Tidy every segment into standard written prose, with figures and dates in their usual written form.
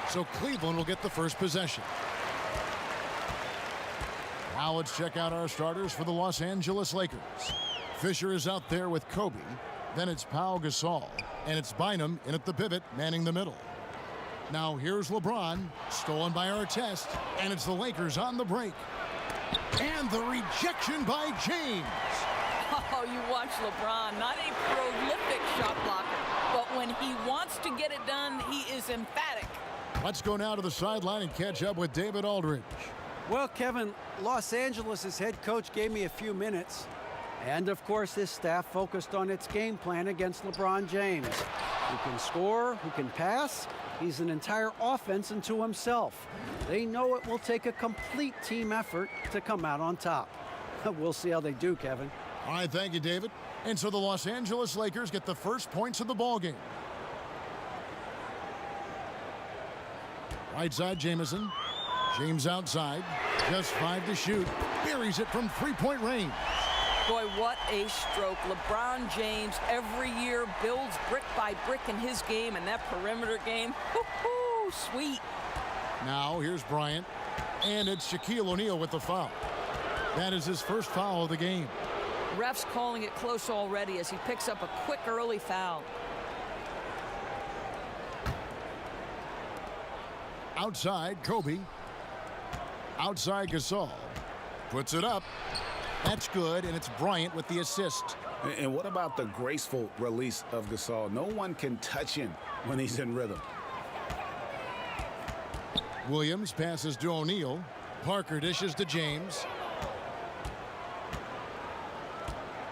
So Cleveland will get the first possession. Now let's check out our starters for the Los Angeles Lakers. Fisher is out there with Kobe. Then it's Pau Gasol. And it's Bynum in at the pivot, manning the middle. Now here's LeBron, stolen by Artest. And it's the Lakers on the break. And the rejection by James. Oh, you watch LeBron, not a prolific shot blocker, but when he wants to get it done, he is emphatic. Let's go now to the sideline and catch up with David Aldridge. Well, Kevin, Los Angeles' head coach gave me a few minutes. And, of course, his staff focused on its game plan against LeBron James. Who can score, who can pass. He's an entire offense unto himself. They know it will take a complete team effort to come out on top. We'll see how they do, Kevin. All right, thank you, David. And so the Los Angeles Lakers get the first points of the ballgame. Right side, Jamison. James outside. Just 5 to shoot. Buries it from three-point range. Boy, what a stroke. LeBron James every year builds brick by brick in his game, and that perimeter game, whoo-hoo, sweet. Now here's Bryant. And it's Shaquille O'Neal with the foul. That is his first foul of the game. Ref's calling it close already as he picks up a quick early foul. Outside, Kobe. Outside, Gasol. Puts it up. That's good, and it's Bryant with the assist. And what about the graceful release of Gasol? No one can touch him when he's in rhythm. Williams passes to O'Neal. Parker dishes to James.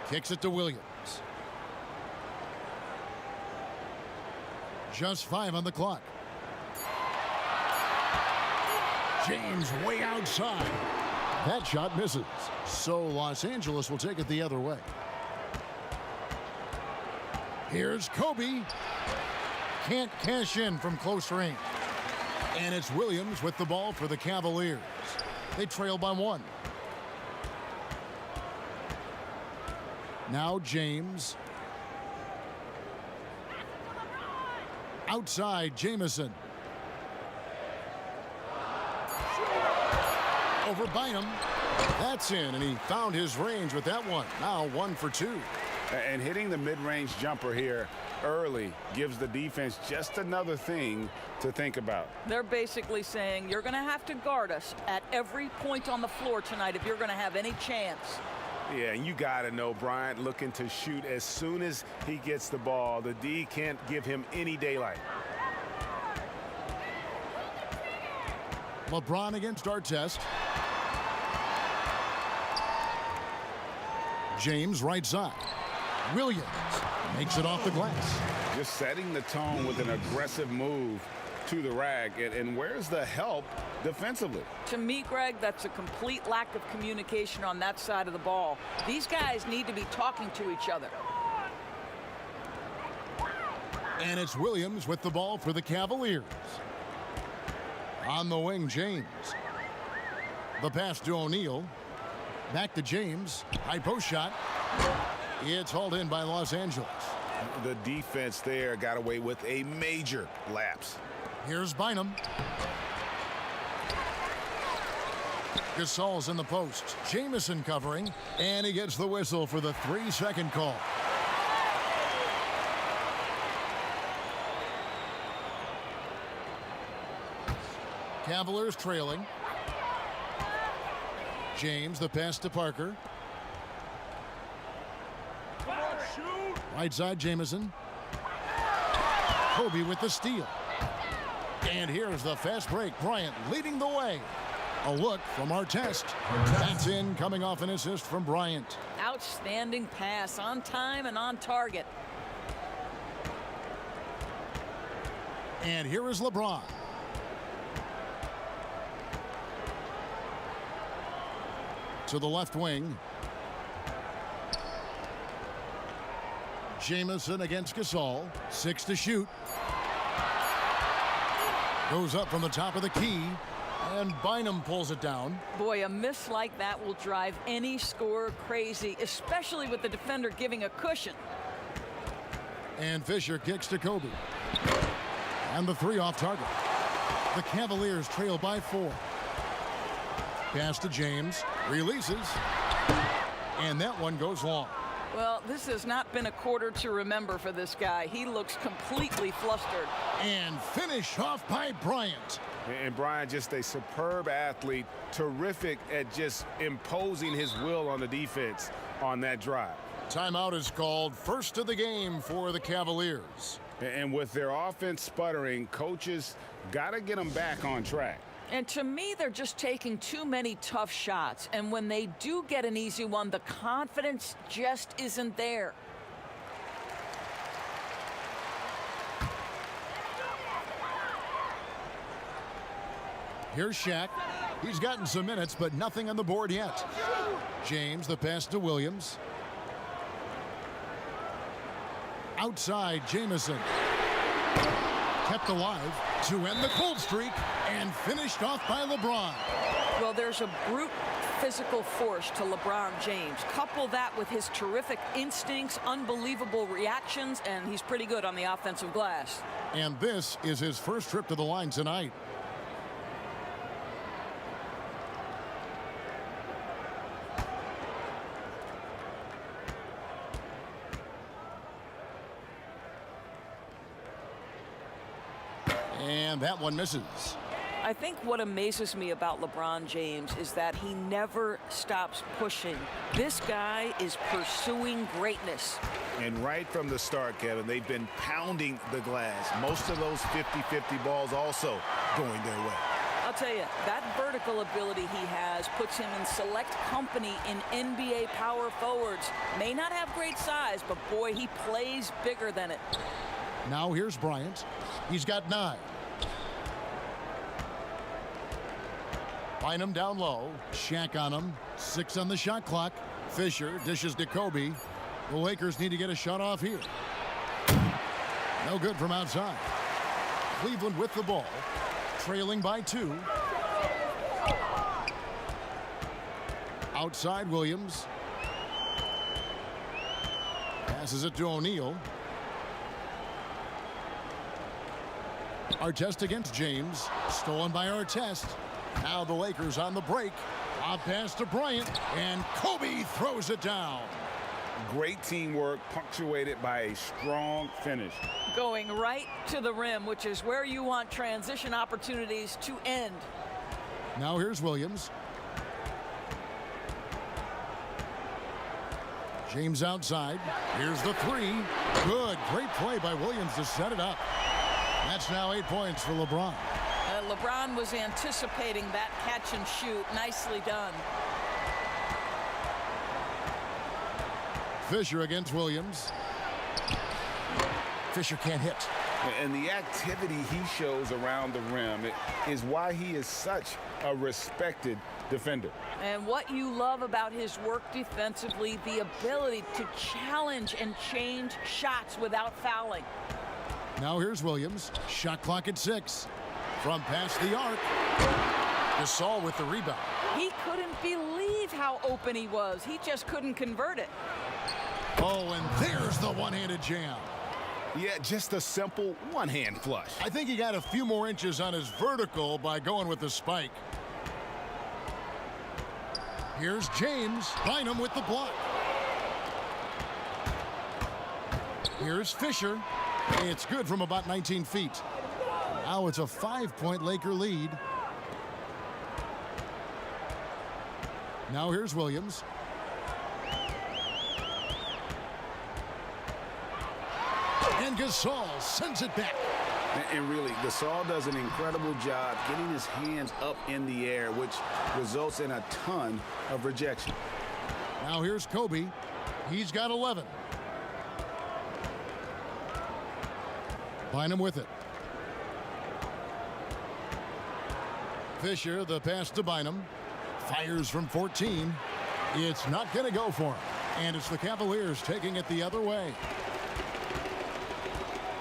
Kicks it to Williams. Just 5 on the clock. James way outside. That shot misses. So Los Angeles will take it the other way. Here's Kobe. Can't cash in from close range. And it's Williams with the ball for the Cavaliers. They trail by 1. Now James. Outside, Jamison. Over Bynum. That's in, and he found his range with that one. Now 1 for 2. And hitting the mid-range jumper here early gives the defense just another thing to think about. They're basically saying you're going to have to guard us at every point on the floor tonight if you're going to have any chance. Yeah, and you got to know Bryant looking to shoot as soon as he gets the ball. The D can't give him any daylight. LeBron against Artest. James right side. Williams makes it off the glass. Just setting the tone with an aggressive move to the rack. And where's the help defensively? To me, Greg, that's a complete lack of communication on that side of the ball. These guys need to be talking to each other. And it's Williams with the ball for the Cavaliers. On the wing, James. The pass to O'Neal. Back to James. High post shot. It's hauled in by Los Angeles. The defense there got away with a major lapse. Here's Bynum. Gasol's in the post. Jamison covering. And he gets the whistle for the 3-second call. Cavaliers trailing. James, the pass to Parker. Right side, Jamison. Kobe with the steal. And here's the fast break. Bryant leading the way. A look from Artest. That's in, coming off an assist from Bryant. Outstanding pass, on time and on target. And here is LeBron. To the left wing. Jamison against Gasol. 6 to shoot. Goes up from the top of the key. And Bynum pulls it down. Boy, a miss like that will drive any scorer crazy, especially with the defender giving a cushion. And Fisher kicks to Kobe. And the 3 off target. The Cavaliers trail by 4. Pass to James. Releases. And that one goes long. Well, this has not been a quarter to remember for this guy. He looks completely flustered. And finished off by Bryant. And Bryant, just a superb athlete, terrific at just imposing his will on the defense on that drive. Timeout is called. First of the game for the Cavaliers. And with their offense sputtering, coaches got to get them back on track. And to me, they're just taking too many tough shots. And when they do get an easy one, the confidence just isn't there. Here's Shaq. He's gotten some minutes, but nothing on the board yet. James, the pass to Williams. Outside, Jamison. Kept alive to end the cold streak and finished off by LeBron. Well, there's a brute physical force to LeBron James. Couple that with his terrific instincts, unbelievable reactions, and he's pretty good on the offensive glass. And this is his first trip to the line tonight. And that one misses. I think what amazes me about LeBron James is that he never stops pushing. This guy is pursuing greatness. And right from the start, Kevin, they've been pounding the glass. Most of those 50-50 balls also going their way. I'll tell you, that vertical ability he has puts him in select company in NBA power forwards. May not have great size, but boy, he plays bigger than it. Now here's Bryant. He's got 9. Bynum down low. Shaq on him. 6 on the shot clock. Fisher dishes to Kobe. The Lakers need to get a shot off here. No good from outside. Cleveland with the ball. Trailing by 2. Outside Williams. Passes it to O'Neal. Artest against James. Stolen by Artest. Now the Lakers on the break. A pass to Bryant. And Kobe throws it down. Great teamwork punctuated by a strong finish. Going right to the rim, which is where you want transition opportunities to end. Now here's Williams. James outside. Here's the 3. Good. Great play by Williams to set it up. That's now 8 points for LeBron. LeBron was anticipating that catch and shoot. Nicely done. Fisher against Williams. Fisher can't hit. And the activity he shows around the rim is why he is such a respected defender. And what you love about his work defensively, the ability to challenge and change shots without fouling. Now here's Williams. Shot clock at 6. From past the arc. Gasol with the rebound. He couldn't believe how open he was. He just couldn't convert it. Oh, and there's the one-handed jam. Yeah, just a simple one-hand flush. I think he got a few more inches on his vertical by going with the spike. Here's James. Bynum with the block. Here's Fisher. It's good from about 19 feet. Now it's a 5-point Laker lead. Now here's Williams. And Gasol sends it back. And really, Gasol does an incredible job getting his hands up in the air, which results in a ton of rejection. Now here's Kobe. He's got 11. Bynum with it. Fisher, the pass to Bynum. Fires from 14. It's not going to go for him. And it's the Cavaliers taking it the other way.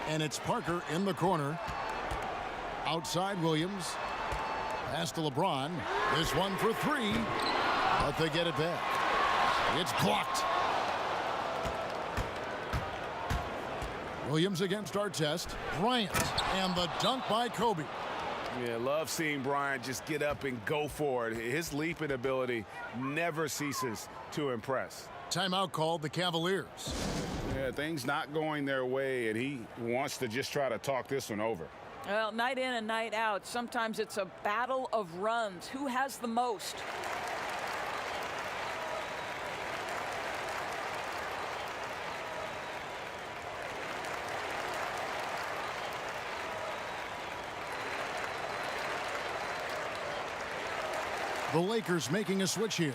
And it's Parker in the corner. Outside Williams. Pass to LeBron. This one for 3. But they get it back. It's blocked. Williams against Artest. Bryant. And the dunk by Kobe. Yeah, love seeing Bryant just get up and go for it. His leaping ability never ceases to impress. Timeout called the Cavaliers. Yeah, things not going their way, and he wants to just try to talk this one over. Well, night in and night out, sometimes it's a battle of runs. Who has the most? The Lakers making a switch here.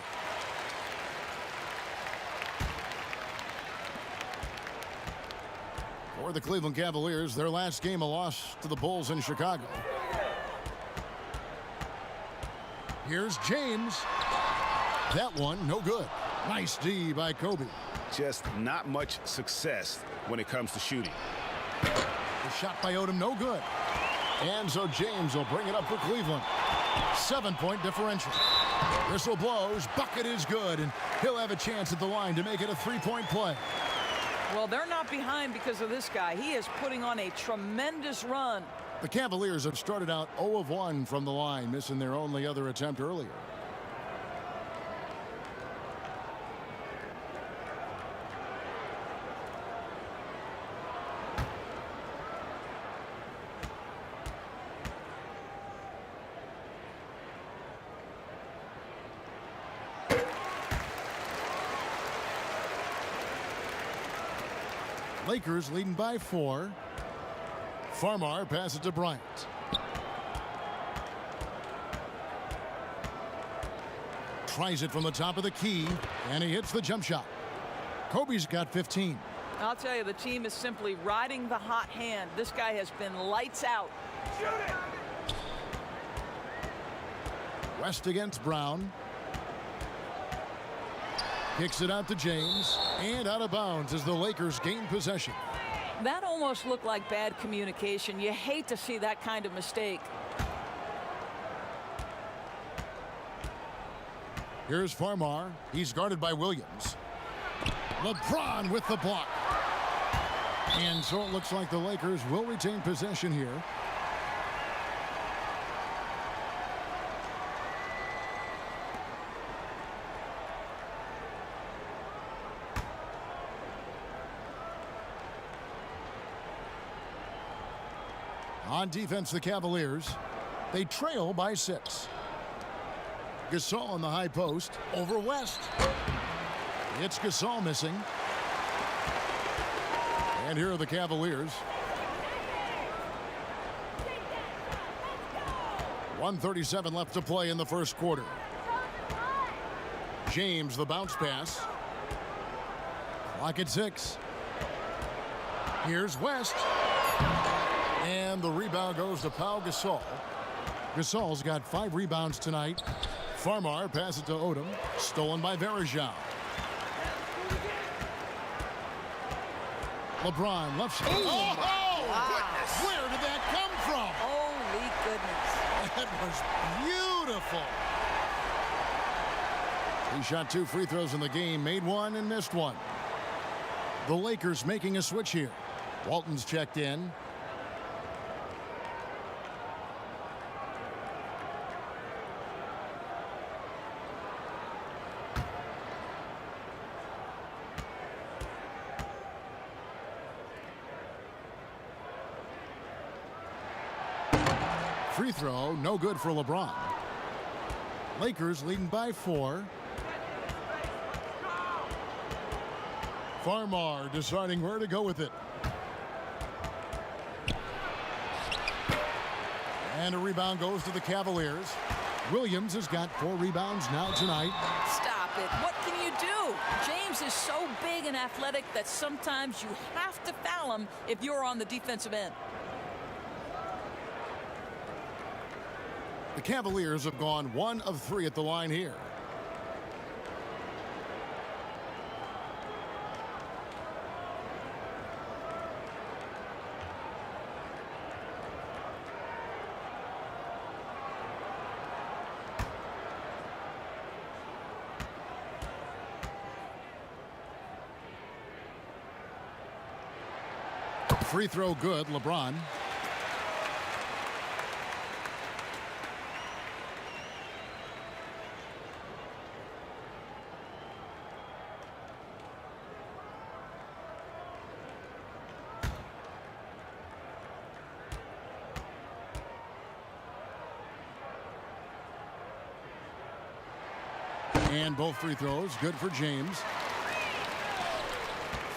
For the Cleveland Cavaliers, their last game a loss to the Bulls in Chicago. Here's James. That one, no good. Nice D by Kobe. Just not much success when it comes to shooting. The shot by Odom, no good. And so James will bring it up for Cleveland. 7-point differential. Whistle blows, bucket is good, and he'll have a chance at the line to make it a 3-point play. Well, they're not behind because of this guy. He is putting on a tremendous run. The Cavaliers have started out 0 of 1 from the line, missing their only other attempt earlier. Lakers leading by 4. Farmar passes to Bryant. Tries it from the top of the key, and he hits the jump shot. Kobe's got 15. I'll tell you, the team is simply riding the hot hand. This guy has been lights out. West against Brown. Kicks it out to James, and out of bounds as the Lakers gain possession. That almost looked like bad communication. You hate to see that kind of mistake. Here's Farmar. He's guarded by Williams. LeBron with the block. And so it looks like the Lakers will retain possession here. On defense, the Cavaliers, they trail by 6. Gasol on the high post over West. It's Gasol missing. And here are the Cavaliers. 1:37 left to play in the first quarter. James, the bounce pass. Clock at 6. Here's West. And the rebound goes to Pau Gasol. Gasol's got 5 rebounds tonight. Farmar passes to Odom. Stolen by Varejao. LeBron left shot. Oh, goodness. Where did that come from? Holy goodness. That was beautiful. He shot 2 free throws in the game, made 1 and missed 1. The Lakers making a switch here. Walton's checked in. Free throw, no good for LeBron. Lakers leading by 4. Farmar deciding where to go with it. And a rebound goes to the Cavaliers. Williams has got 4 rebounds now tonight. Stop it. What can you do? James is so big and athletic that sometimes you have to foul him if you're on the defensive end. The Cavaliers have gone 1 of 3 at the line here. Free throw good, LeBron. And both free throws good for James.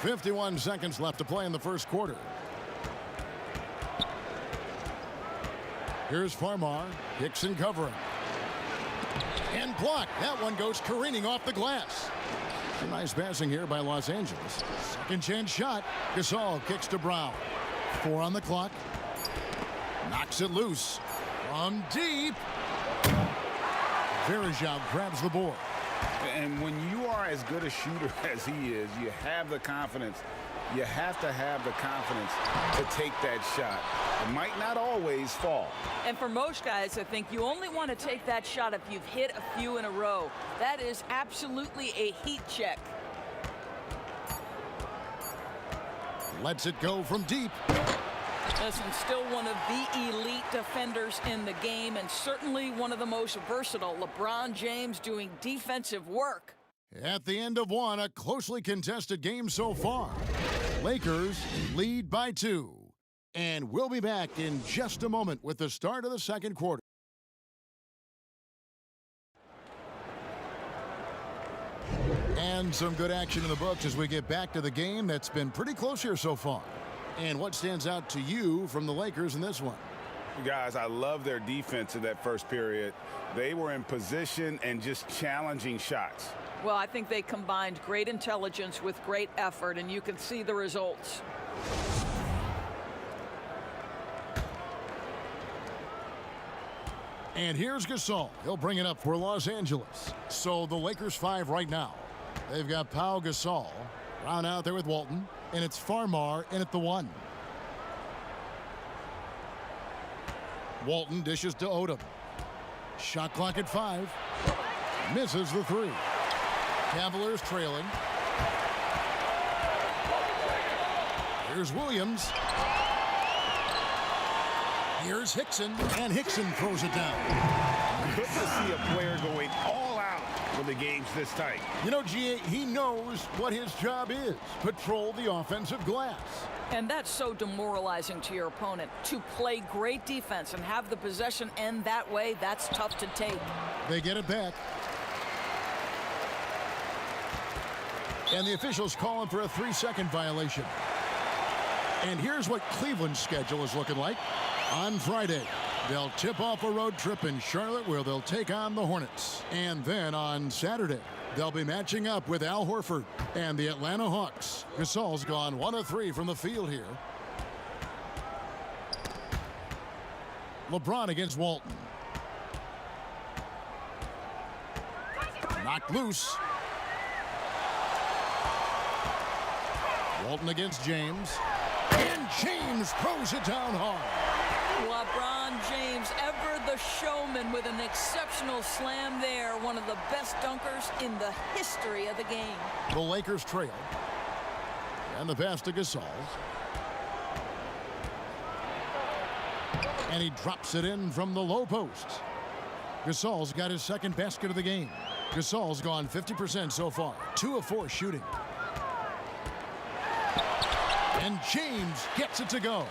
51 seconds left to play in the first quarter. Here's Farmar. Hickson covering. And blocked. That one goes careening off the glass. Some nice passing here by Los Angeles. Second chance shot. Gasol kicks to Brown. 4 on the clock. Knocks it loose. From deep. Verejao grabs the board. And when you are as good a shooter as he is, you have the confidence. You have to have the confidence to take that shot. It might not always fall. And for most guys, I think you only want to take that shot if you've hit a few in a row. That is absolutely a heat check. Lets it go from deep. Listen, still one of the elite defenders in the game and certainly one of the most versatile. LeBron James doing defensive work. At the end of one, a closely contested game so far. Lakers lead by 2. And we'll be back in just a moment with the start of the second quarter. And some good action in the books as we get back to the game that's been pretty close here so far. And what stands out to you from the Lakers in this one? Guys, I love their defense in that first period. They were in position and just challenging shots. Well, I think they combined great intelligence with great effort, and you can see the results. And here's Gasol. He'll bring it up for Los Angeles. So the Lakers 5 right now. They've got Pau Gasol. Brown out there with Walton. And it's Farmar in at the 1. Walton dishes to Odom. Shot clock at 5. Misses the 3. Cavaliers trailing. Here's Williams. Here's Hickson. And Hickson throws it down. Good to see a player going all out when the game's this tight. You know, G.A., he knows what his job is. Patrol the offensive glass. And that's so demoralizing to your opponent. To play great defense and have the possession end that way, that's tough to take. They get it back. And the officials calling for a 3-second violation. And here's what Cleveland's schedule is looking like. On Friday, they'll tip off a road trip in Charlotte where they'll take on the Hornets. And then on Saturday, they'll be matching up with Al Horford and the Atlanta Hawks. Gasol's gone 1 of 3 from the field here. LeBron against Walton. Knocked loose. Walton against James. And James throws it down hard. LeBron James, ever the showman, with an exceptional slam there. One of the best dunkers in the history of the game. The Lakers trail. And the pass to Gasol. And he drops it in from the low post. Gasol's got his second basket of the game. Gasol's gone 50% so far. 2 of 4 shooting. And James gets it to go.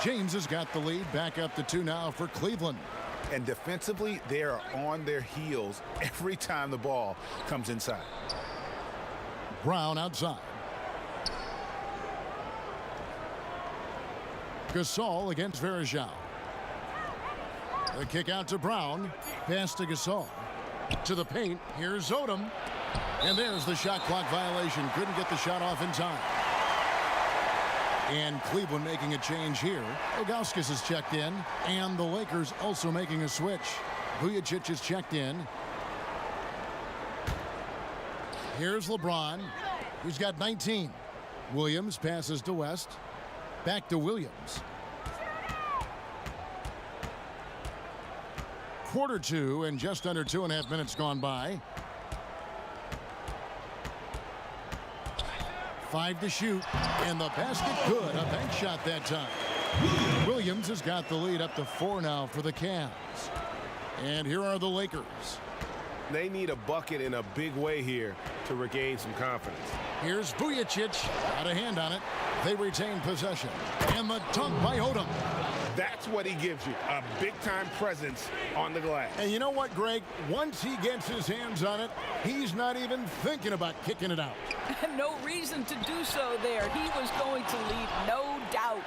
James has got the lead back up to 2 now for Cleveland. And defensively, they are on their heels every time the ball comes inside. Brown outside. Gasol against Verejao. The kick out to Brown. Pass to Gasol. To the paint. Here's Odom. And there's the shot clock violation. Couldn't get the shot off in time. And Cleveland making a change here. Ilgauskas is checked in. And the Lakers also making a switch. Vujacic is checked in. Here's LeBron, who's got 19. Williams passes to West. Back to Williams. Quarter 2 and just under 2.5 minutes gone by. 5 to shoot, and the basket good. A bank shot that time. Williams has got the lead up to 4 now for the Cavs. And here are the Lakers. They need a bucket in a big way here to regain some confidence. Here's Vujacic. Got a hand on it. They retain possession. And the dunk by Odom. That's what he gives you, a big-time presence on the glass. And you know what, Greg? Once he gets his hands on it, he's not even thinking about kicking it out. No reason to do so there. He was going to lead, no doubt.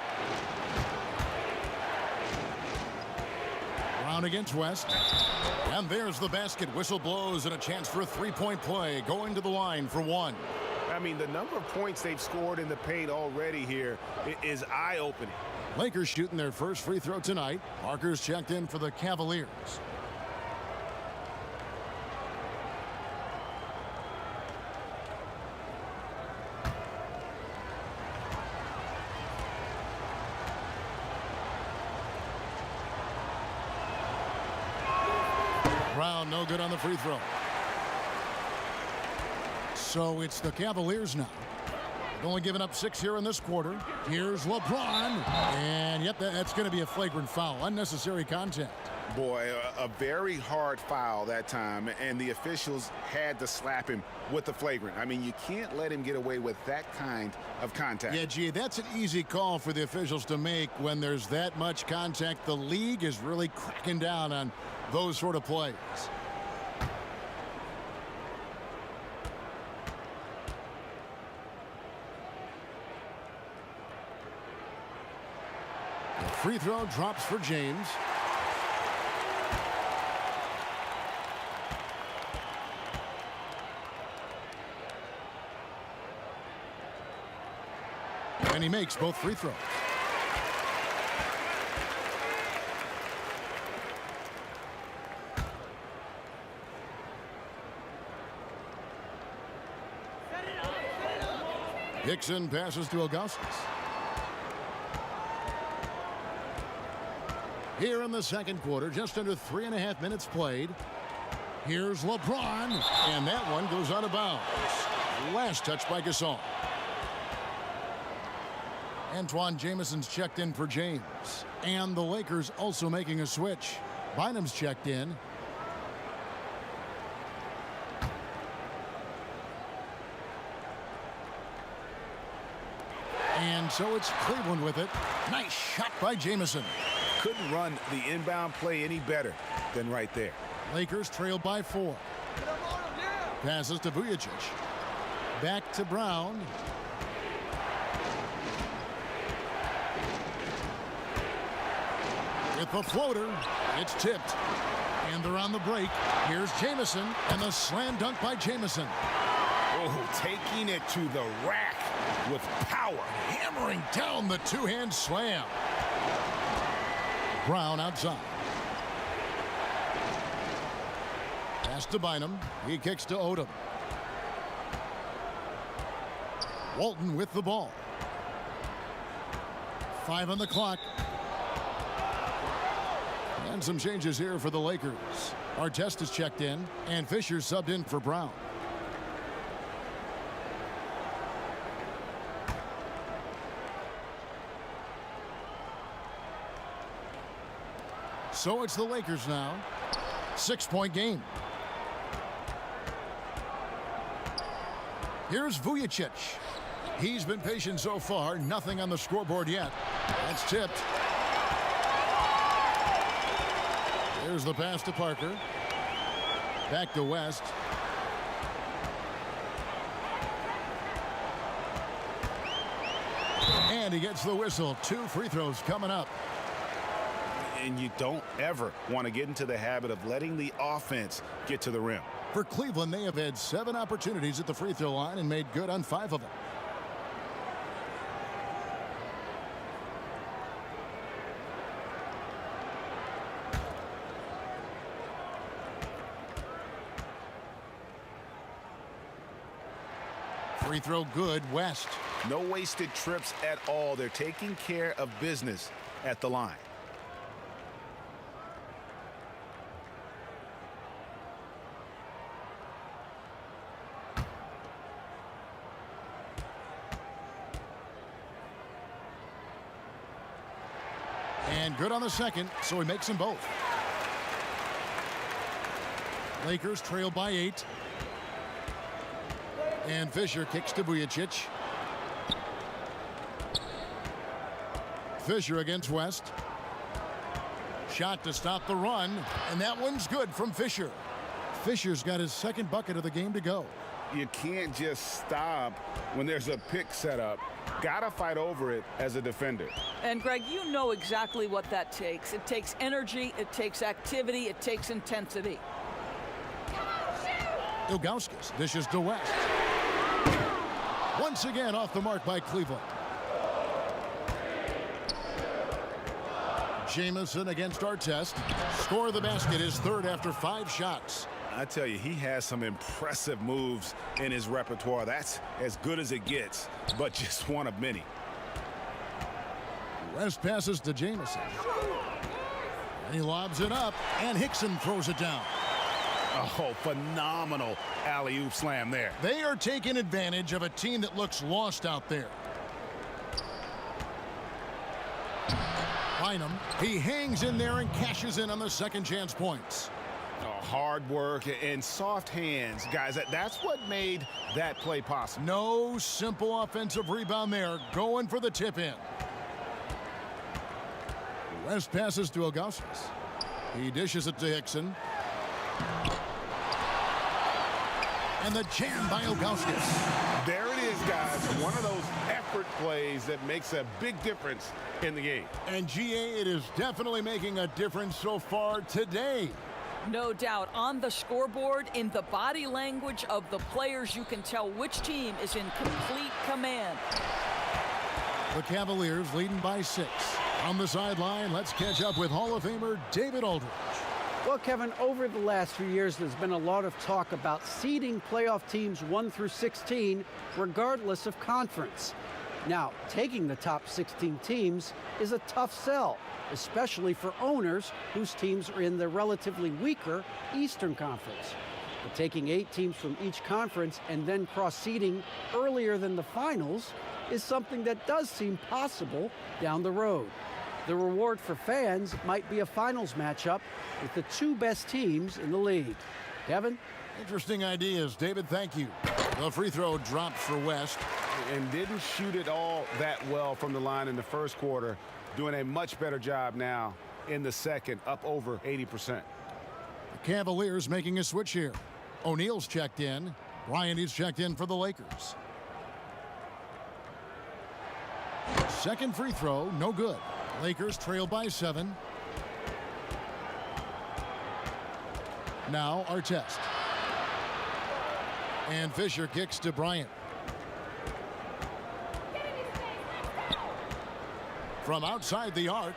Brown against West. And there's the basket. Whistle blows and a chance for a three-point play. Going to the line for one. I mean, the number of points they've scored in the paint already here is eye-opening. Lakers shooting their first free throw tonight. Markers checked in for the Cavaliers. Brown, no good on the free throw. So it's the Cavaliers now. They've only given up 6 here in this quarter. Here's LeBron. And yep, that's going to be a flagrant foul. Unnecessary contact. Boy, a very hard foul that time, and the officials had to slap him with the flagrant. I mean, you can't let him get away with that kind of contact. Yeah, gee, that's an easy call for the officials to make when there's that much contact. The league is really cracking down on those sort of plays. The free throw drops for James. And he makes both free throws. Dixon passes to Augustus. Here in the second quarter, just under 3.5 minutes played. Here's LeBron, and that one goes out of bounds. Last touch by Gasol. Antoine Jameson's checked in for James. And the Lakers also making a switch. Bynum's checked in. And so it's Cleveland with it. Nice shot by Jameson. Couldn't run the inbound play any better than right there. Lakers trail by 4. Passes to Vujacic. Back to Brown. With the floater, it's tipped. And they're on the break. Here's Jameson, and the slam dunk by Jameson. Oh, taking it to the rack with power. Hammering down the two-hand slam. Brown outside. Pass to Bynum. He kicks to Odom. Walton with the ball. 5 on the clock. And some changes here for the Lakers. Artest is checked in, and Fisher subbed in for Brown. So it's the Lakers now. 6-point game. Here's Vujacic. He's been patient so far. Nothing on the scoreboard yet. That's tipped. There's the pass to Parker. Back to West. And he gets the whistle. 2 free throws coming up. And you don't ever want to get into the habit of letting the offense get to the rim. For Cleveland, they have had 7 opportunities at the free throw line and made good on 5 of them. Free throw good, West. No wasted trips at all. They're taking care of business at the line. And good on the second, so he makes them both. Lakers trail by 8. And Fisher kicks to Vujacic. Fisher against West. Shot to stop the run, and that one's good from Fisher. Fisher's got his second bucket of the game to go. You can't just stop when there's a pick set up. Gotta fight over it as a defender. And Greg, you know exactly what that takes. It takes energy, it takes activity, it takes intensity. Ilgauskas dishes to West. Once again off the mark by Cleveland. Jamison against Artest. Score the basket, his third after 5 shots. I tell you, he has some impressive moves in his repertoire. That's as good as it gets, but just one of many. West passes to Jamison. And he lobs it up, and Hickson throws it down. Oh, phenomenal alley-oop slam there. They are taking advantage of a team that looks lost out there. Bynum, he hangs in there and cashes in on the second chance points. Oh, hard work and soft hands, guys. That's what made that play possible. No simple offensive rebound there. Going for the tip in. West passes to Ilgauskas. He dishes it to Hickson. And the jam by Ilgauskas. There it is, guys. One of those effort plays that makes a big difference in the game. And GA, it is definitely making a difference so far today. No doubt. On the scoreboard, in the body language of the players, you can tell which team is in complete command. The Cavaliers leading by 6. On the sideline, let's catch up with Hall of Famer David Aldridge. Well, Kevin, over the last few years, there's been a lot of talk about seeding playoff teams 1 through 16, regardless of conference. Now, taking the top 16 teams is a tough sell, especially for owners whose teams are in the relatively weaker Eastern Conference. But taking 8 teams from each conference and then cross-seeding earlier than the finals is something that does seem possible down the road. The reward for fans might be a finals matchup with the 2 best teams in the league. Kevin? Interesting ideas, David. Thank you. The free throw drops for West. And didn't shoot it all that well from the line in the first quarter. Doing a much better job now in the second, up over 80%. The Cavaliers making a switch here. O'Neal's checked in. Bryant is checked in for the Lakers. Second free throw, no good. Lakers trail by 7. Now Artest. And Fisher kicks to Bryant. From outside the arc.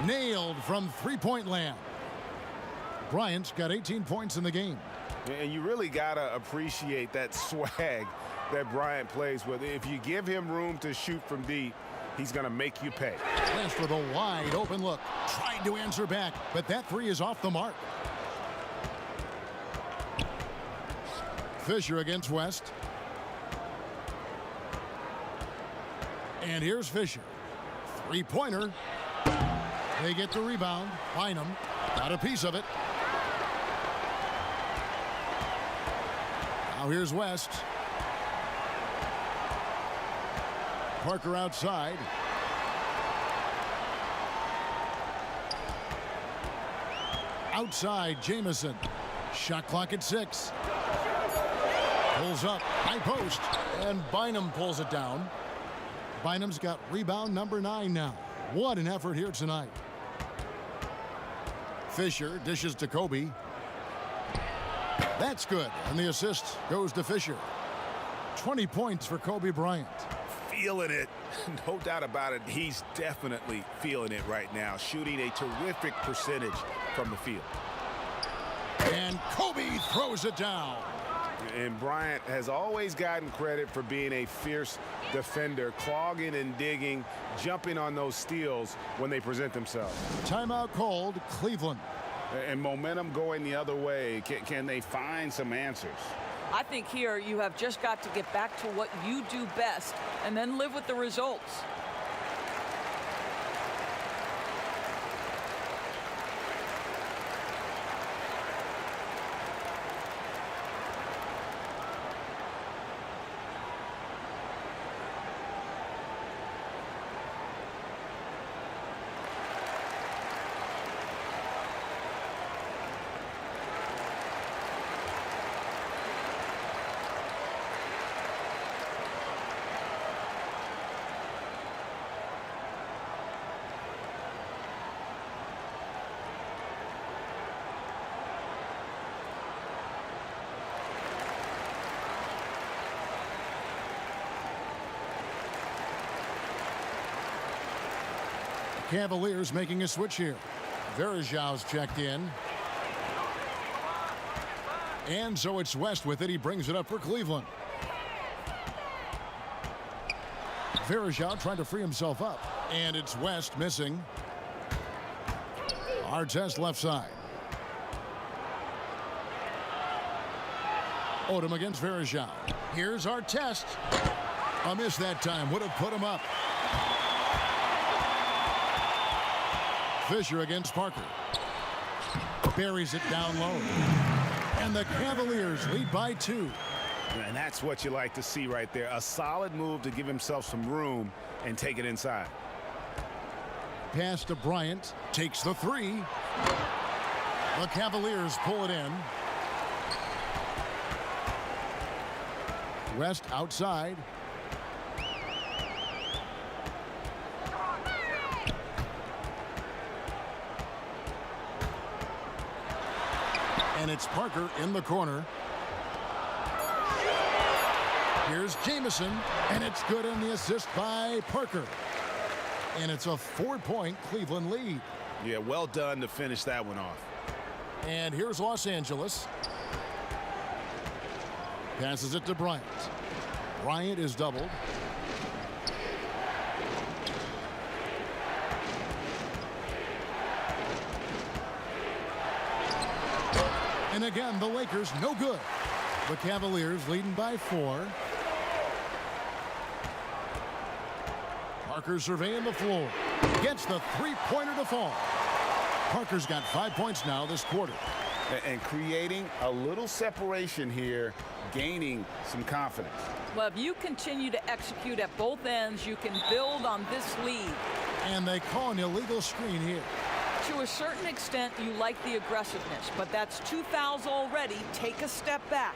Nailed from three-point land. Bryant's got 18 points in the game. And you really got to appreciate that swag that Bryant plays with. If you give him room to shoot from deep, he's going to make you pay. West with a wide open look. Tried to answer back, but that three is off the mark. Fisher against West. And here's Fisher. Three-pointer. They get the rebound. Bynum got a piece of it. Now here's West. Parker outside. Outside, Jamison. Shot clock at 6. Pulls up, high post, and Bynum pulls it down. Bynum's got rebound number 9 now. What an effort here tonight. Fisher dishes to Kobe. That's good, and the assist goes to Fisher. 20 points for Kobe Bryant. Feeling it. No doubt about it. He's definitely feeling it right now. Shooting a terrific percentage from the field. And Kobe throws it down. And Bryant has always gotten credit for being a fierce defender, clogging and digging, jumping on those steals when they present themselves. Timeout called, Cleveland. And momentum going the other way. Can they find some answers? I think here you have just got to get back to what you do best and then live with the results. Cavaliers making a switch here. Verjau's checked in. And so it's West with it. He brings it up for Cleveland. Verjau trying to free himself up. And it's West missing. Artest left side. Odom against Verjau. Here's Artest. A miss that time. Would have put him up. Fisher against Parker. Buries it down low. And the Cavaliers lead by 2. And that's what you like to see right there. A solid move to give himself some room and take it inside. Pass to Bryant. Takes the 3. The Cavaliers pull it in. West outside. And it's Parker in the corner. Here's Jamison, and it's good in the assist by Parker. And it's a 4-point Cleveland lead. Yeah, well done to finish that one off. And here's Los Angeles. Passes it to Bryant. Bryant is doubled. And again, the Lakers no good. The Cavaliers leading by 4. Parker surveying the floor. Gets the 3-pointer to fall. Parker's got 5 points now this quarter. And creating a little separation here, gaining some confidence. Well, if you continue to execute at both ends, you can build on this lead. And they call an illegal screen here. To a certain extent, you like the aggressiveness, but that's 2 fouls already. Take a step back.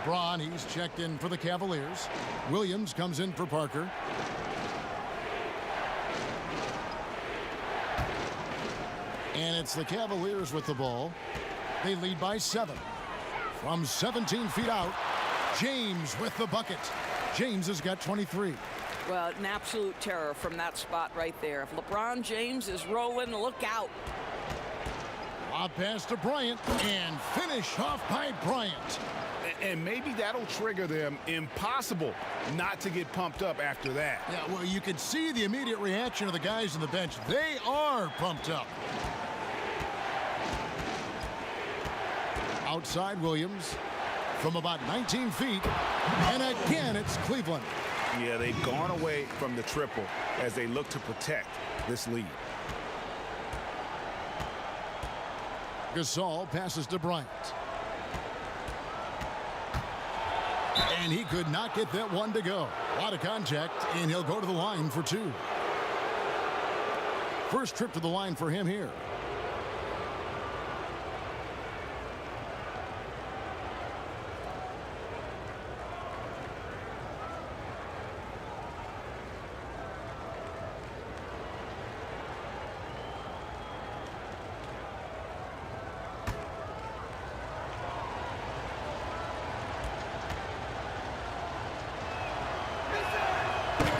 LeBron, he's checked in for the Cavaliers. Williams comes in for Parker. And it's the Cavaliers with the ball. They lead by 7. From 17 feet out, James with the bucket. James has got 23. Well, an absolute terror from that spot right there. If LeBron James is rolling, look out. Lob pass to Bryant, and finish off by Bryant. And maybe that'll trigger them. Impossible not to get pumped up after that. Yeah, well, you can see the immediate reaction of the guys on the bench. They are pumped up. Outside Williams from about 19 feet. And again, it's Cleveland. Yeah, they've gone away from the triple as they look to protect this lead. Gasol passes to Bryant. And he could not get that one to go. A lot of contact, and he'll go to the line for 2. First trip to the line for him here.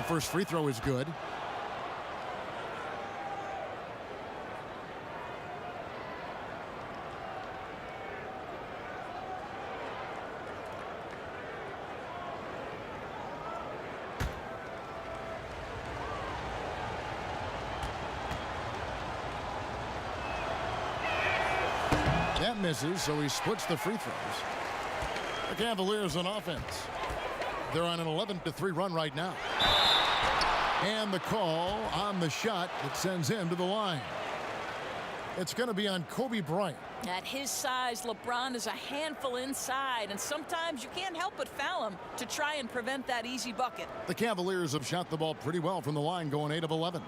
First free throw is good. That misses, so he splits the free throws. The Cavaliers on offense. They're on an 11-3 run right now. And the call on the shot that sends him to the line. It's going to be on Kobe Bryant. At his size, LeBron is a handful inside, and sometimes you can't help but foul him to try and prevent that easy bucket. The Cavaliers have shot the ball pretty well from the line, going 8 of 11.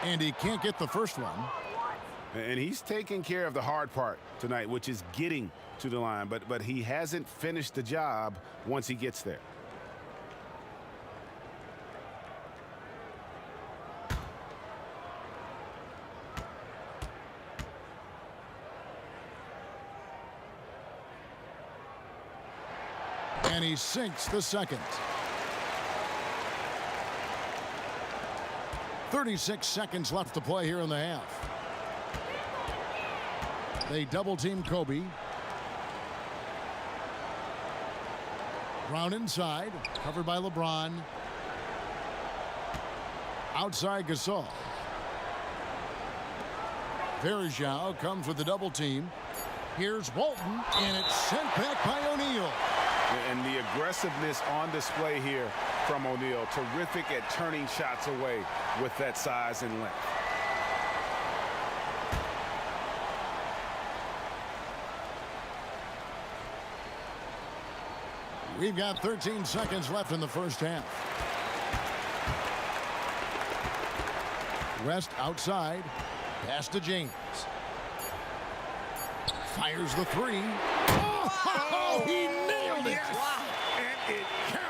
And he can't get the first one. And he's taking care of the hard part tonight, which is getting to the line. But he hasn't finished the job once he gets there. And he sinks the second. 36 seconds left to play here in the half. They double-team Kobe. Brown inside, covered by LeBron. Outside Gasol. Verjao comes with the double-team. Here's Walton, and it's sent back by O'Neal. And the aggressiveness on display here from O'Neal. Terrific at turning shots away with that size and length. We've got 13 seconds left in the first half. West outside. Pass to James. Fires the three. Oh, he nailed it. Yes. Wow. And it counts.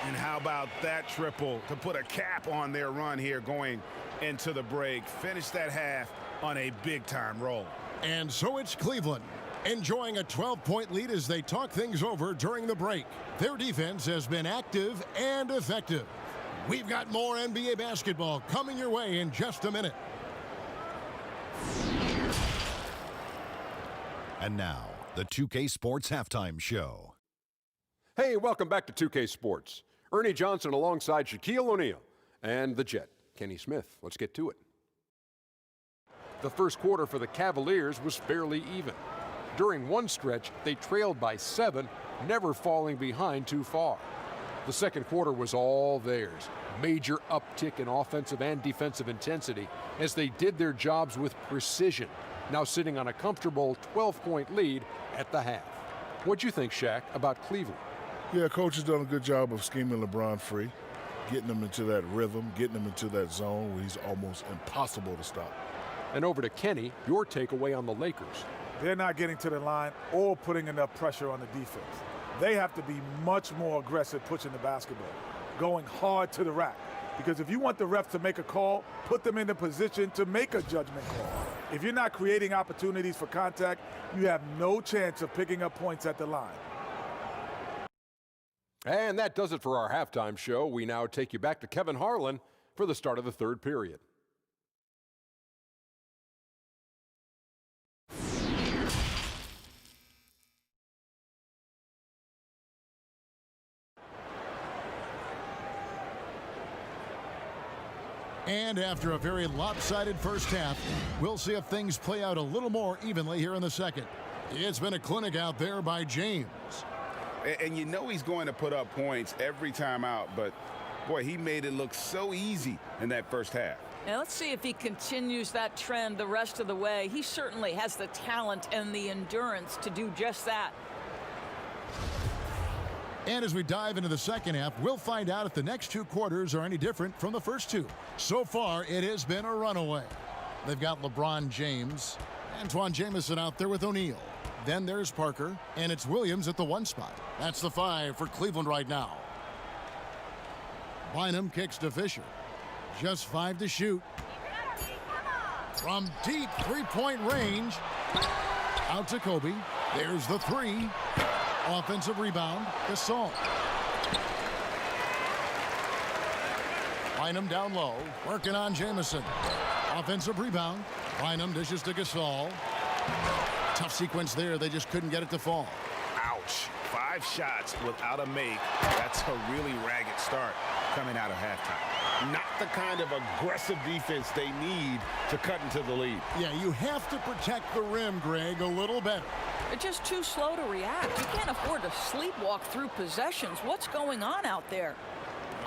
And how about that triple to put a cap on their run here going into the break. Finish that half on a big-time roll. And so it's Cleveland, enjoying a 12-point lead as they talk things over during the break. Their defense has been active and effective. We've got more NBA basketball coming your way in just a minute. And now, the 2K Sports Halftime Show. Hey, welcome back to 2K Sports. Ernie Johnson alongside Shaquille O'Neal and the Jet, Kenny Smith. Let's get to it. The first quarter for the Cavaliers was fairly even. During one stretch, they trailed by 7, never falling behind too far. The second quarter was all theirs. Major uptick in offensive and defensive intensity as they did their jobs with precision, now sitting on a comfortable 12-point lead at the half. What'd you think, Shaq, about Cleveland? Yeah, coach has done a good job of scheming LeBron free, getting him into that rhythm, getting him into that zone where he's almost impossible to stop. And over to Kenny, your takeaway on the Lakers. They're not getting to the line or putting enough pressure on the defense. They have to be much more aggressive pushing the basketball, going hard to the rack. Because if you want the refs to make a call, put them in the position to make a judgment call. If you're not creating opportunities for contact, you have no chance of picking up points at the line. And that does it for our halftime show. We now take you back to Kevin Harlan for the start of the third period. And after a very lopsided first half, we'll see if things play out a little more evenly here in the second. It's been a clinic out there by James. And you know he's going to put up points every time out, but boy, he made it look so easy in that first half. Now let's see if he continues that trend the rest of the way. He certainly has the talent and the endurance to do just that. And as we dive into the second half, we'll find out if the next two quarters are any different from the first two. So far, it has been a runaway. They've got LeBron James, Antoine Jamison out there with O'Neal. Then there's Parker, and it's Williams at the 1 spot. That's the 5 for Cleveland right now. Bynum kicks to Fisher. Just 5 to shoot. From deep three-point range, out to Kobe. There's the 3. Offensive rebound, Gasol. Bynum down low, working on Jamison. Offensive rebound. Bynum dishes to Gasol. Tough sequence there. They just couldn't get it to fall. Ouch. 5 shots without a make. That's a really ragged start coming out of halftime. Not the kind of aggressive defense they need to cut into the lead. Yeah, you have to protect the rim, Greg, a little better. They're just too slow to react. You can't afford to sleepwalk through possessions. What's going on out there?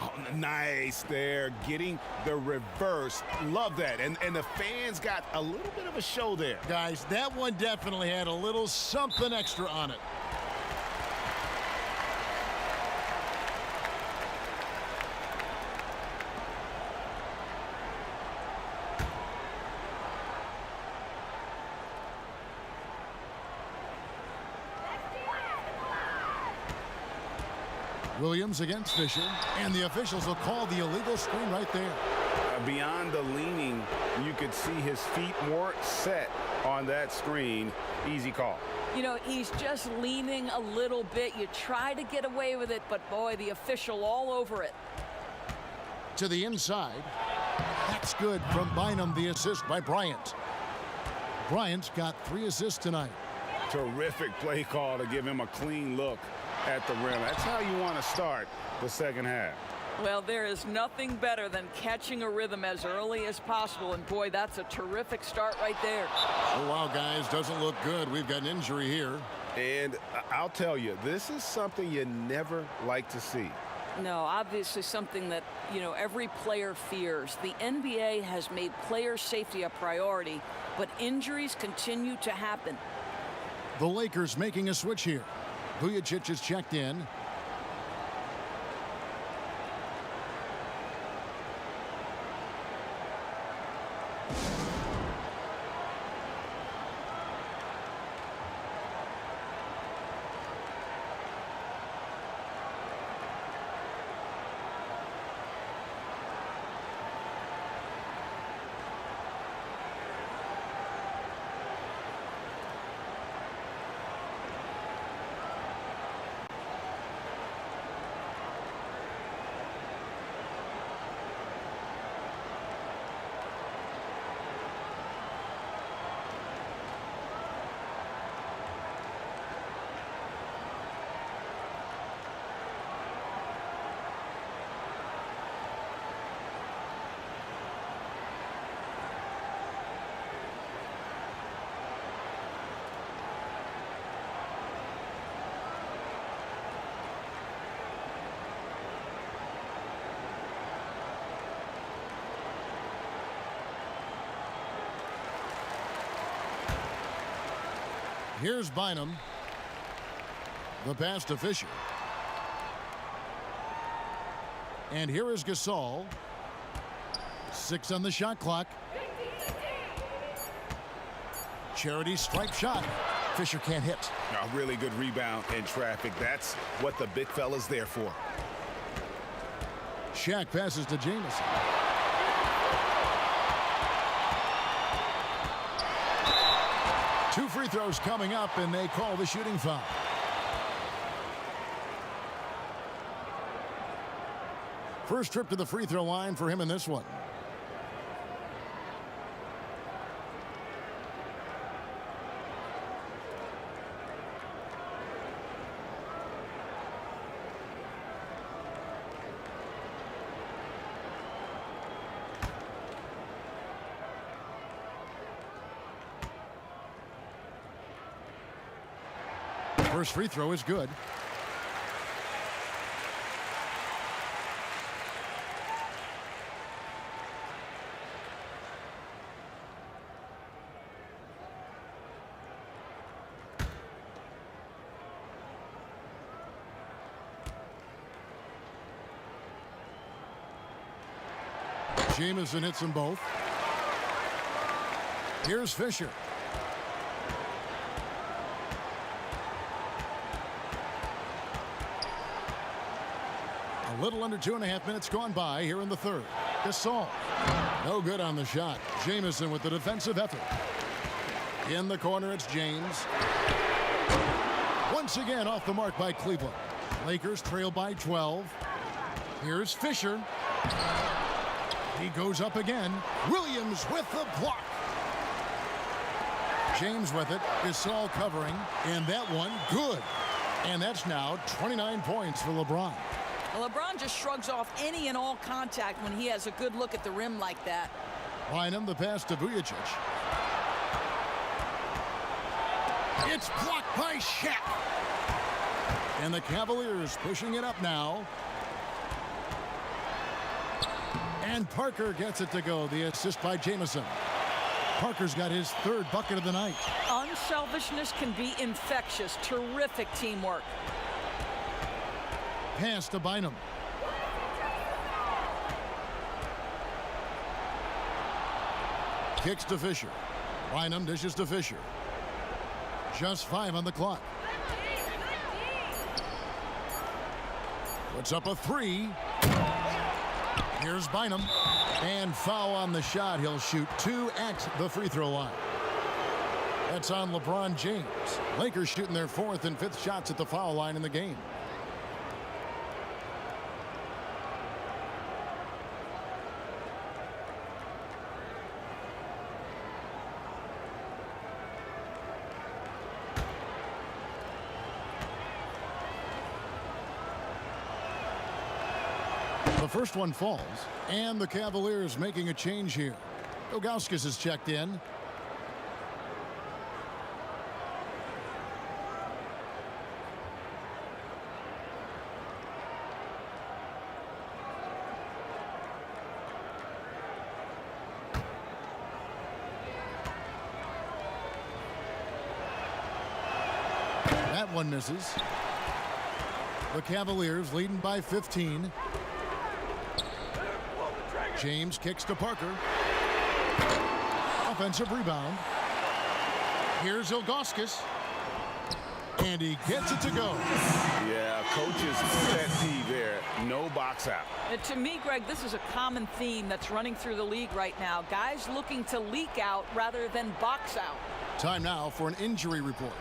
Oh, nice there, getting the reverse. Love that. And the fans got a little bit of a show there. Guys, that one definitely had a little something extra on it. Williams against Fisher, and the officials will call the illegal screen right there. Beyond the leaning, you could see his feet more set on that screen. Easy call. You know, he's just leaning a little bit. You try to get away with it, but boy, the official all over it. To the inside. That's good from Bynum, the assist by Bryant. Bryant's got 3 assists tonight. Terrific play call to give him a clean look at the rim. That's how you want to start the second half. Well, there is nothing better than catching a rhythm as early as possible, and boy, that's a terrific start right there. Oh, wow, guys, doesn't look good. We've got an injury here. And I'll tell you, this is something you never like to see. No, obviously something that, you know, every player fears. The NBA has made player safety a priority, but injuries continue to happen. The Lakers making a switch here. Vujacic is checked in. Here's Bynum. The pass to Fisher. And here is Gasol. 6 on the shot clock. Charity stripe shot. Fisher can't hit. A really good rebound in traffic. That's what the big fella's there for. Shaq passes to Jamison. Two free throws coming up, and they call the shooting foul. First trip to the free throw line for him in this one. First free throw is good. Jamison hits them both. Here's Fisher. A little under 2.5 minutes gone by here in the third. Gasol. No good on the shot. Jamison with the defensive effort. In the corner, it's James. Once again off the mark by Cleveland. Lakers trail by 12. Here's Fisher. He goes up again. Williams with the block. James with it. Gasol covering. And that one, good. And that's now 29 points for LeBron. Well, LeBron just shrugs off any and all contact when he has a good look at the rim like that. Bynum, the pass to Vujacic. It's blocked by Shaq. And the Cavaliers pushing it up now. And Parker gets it to go. The assist by Jamison. Parker's got his third bucket of the night. Unselfishness can be infectious. Terrific teamwork. Pass to Bynum. Kicks to Fisher. Bynum dishes to Fisher. Just 5 on the clock. Puts up a three. Here's Bynum. And foul on the shot. He'll shoot 2 at the free throw line. That's on LeBron James. Lakers shooting their 4th and 5th shots at the foul line in the game. The first one falls, and the Cavaliers making a change here. Ilgauskas is checked in. That one misses. The Cavaliers leading by 15. James kicks to Parker. Offensive rebound. Here's Ilgauskas. And he gets it to go. Yeah, coach's pet peeve there. No box out. To me, Greg, this is a common theme that's running through the league right now. Guys looking to leak out rather than box out. Time now for an injury report.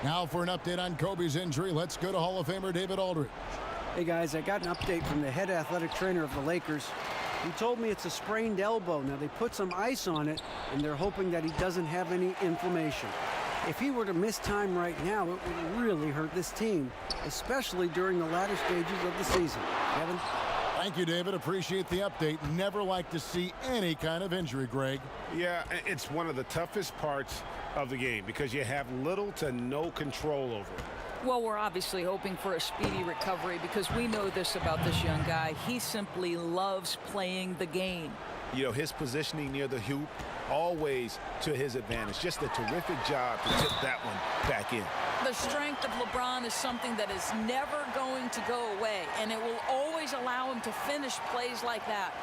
Now for an update on Kobe's injury, let's go to Hall of Famer David Aldridge. Hey guys, I got an update from the head athletic trainer of the Lakers. He told me it's a sprained elbow. Now they put some ice on it and they're hoping that he doesn't have any inflammation. If he were to miss time right now, it would really hurt this team, especially during the latter stages of the season. Kevin? Thank you, David. Appreciate the update. Never like to see any kind of injury, Greg. Yeah, it's one of the toughest parts of the game because you have little to no control over it. Well, we're obviously hoping for a speedy recovery because we know this about this young guy. He simply loves playing the game. You know, his positioning near the hoop, always to his advantage. Just a terrific job to tip that one back in. The strength of LeBron is something that is never going to go away, and it will always allow him to finish plays like that.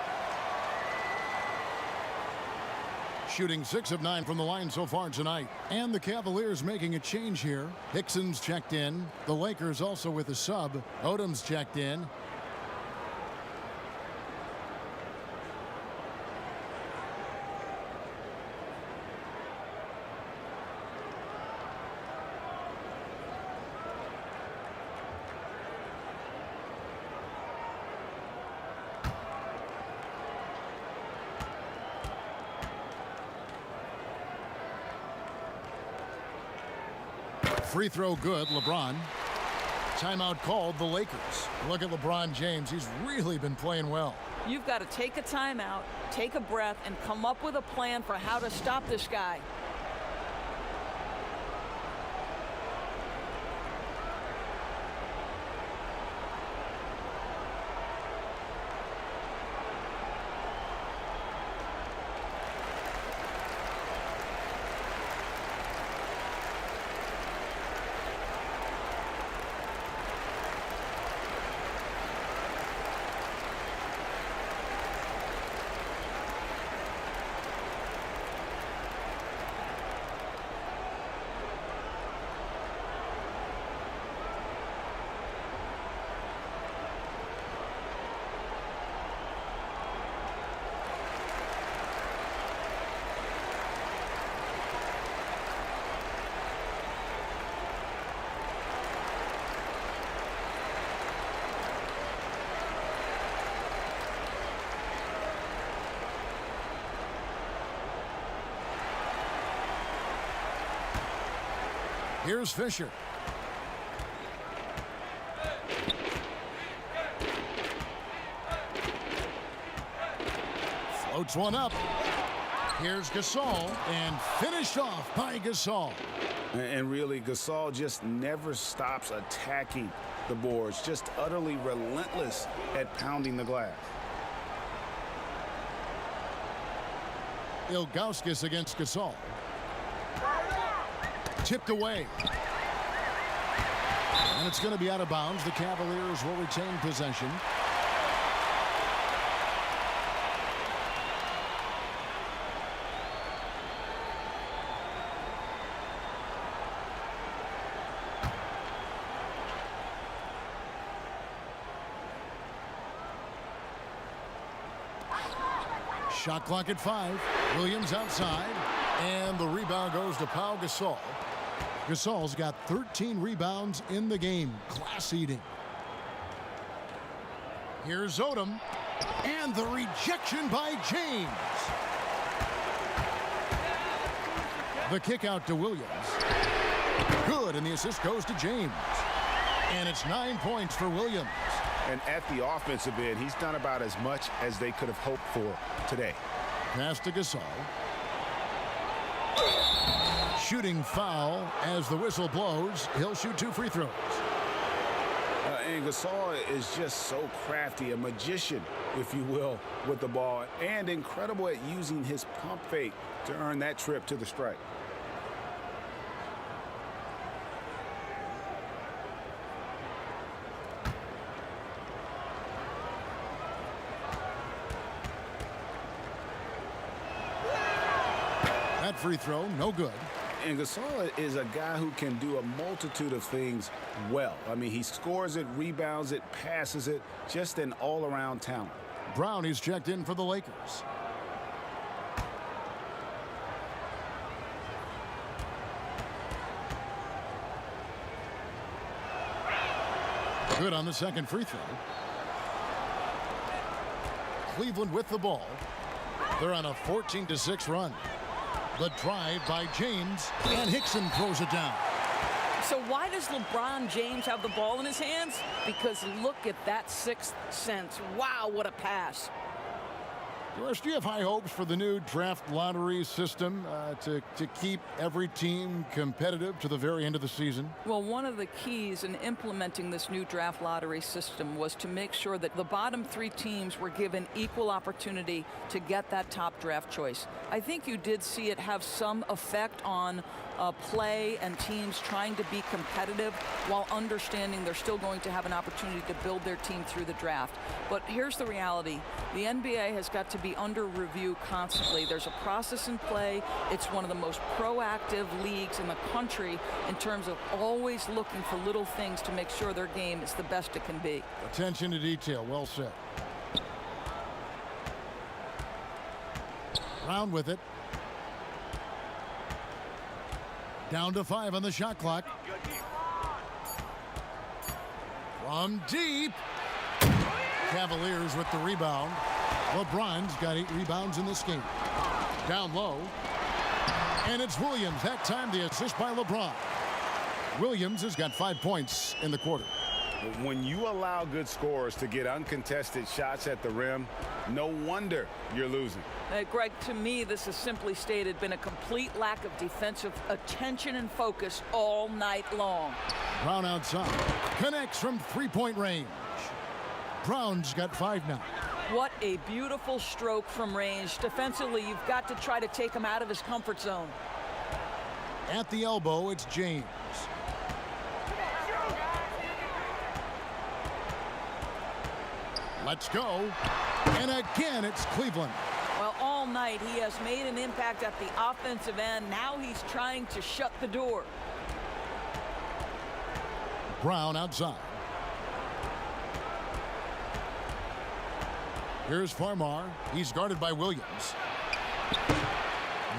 Shooting 6 of 9 from the line so far tonight. And the Cavaliers making a change here. Hickson's checked in. The Lakers also with a sub. Odom's checked in. Free throw good, LeBron. Timeout called, the Lakers. Look at LeBron James. He's really been playing well. You've got to take a timeout, take a breath, and come up with a plan for how to stop this guy. Here's Fisher. Floats one up. Here's Gasol, and finished off by Gasol. And really, Gasol just never stops attacking the boards, just utterly relentless at pounding the glass. Ilgauskas against Gasol. Tipped away. And it's going to be out of bounds. The Cavaliers will retain possession. Shot clock at 5. Williams outside. And the rebound goes to Pau Gasol. Gasol's got 13 rebounds in the game. Class eating. Here's Odom. And the rejection by James. The kick out to Williams. Good, and the assist goes to James. And it's 9 points for Williams. And at the offensive end, he's done about as much as they could have hoped for today. Pass to Gasol. Shooting foul as the whistle blows. He'll shoot 2 free throws. And Gasol is just so crafty, a magician, if you will, with the ball, and incredible at using his pump fake to earn that trip to the strike. That free throw, no good. And Gasol is a guy who can do a multitude of things well. I mean, he scores it, rebounds it, passes it, just an all-around talent. Brown is checked in for the Lakers. Good on the second free throw. Cleveland with the ball. They're on a 14-6 run. The drive by James, and Hickson throws it down. So why does LeBron James have the ball in his hands? Because look at that sixth sense. Wow, what a pass. Doris, do you have high hopes for the new draft lottery system to keep every team competitive to the very end of the season? Well, one of the keys in implementing this new draft lottery system was to make sure that the bottom 3 teams were given equal opportunity to get that top draft choice. I think you did see it have some effect on play and teams trying to be competitive while understanding they're still going to have an opportunity to build their team through the draft. But here's the reality. The NBA has got to be under review constantly. There's a process in play. It's one of the most proactive leagues in the country in terms of always looking for little things to make sure their game is the best it can be. Attention to detail. Well said. Brown with it. Down to 5 on the shot clock. From deep. Cavaliers with the rebound. LeBron's got 8 rebounds in this game. Down low. And it's Williams. That time the assist by LeBron. Williams has got 5 points in the quarter. When you allow good scorers to get uncontested shots at the rim, no wonder you're losing. Greg, to me, this has simply stated been a complete lack of defensive attention and focus all night long. Brown outside. Connects from 3-point range. Brown's got 5 now. What a beautiful stroke from range. Defensively, you've got to try to take him out of his comfort zone. At the elbow, it's James. Let's go. And again, it's Cleveland. Well, all night he has made an impact at the offensive end. Now he's trying to shut the door. Brown outside. Here's Farmar. He's guarded by Williams.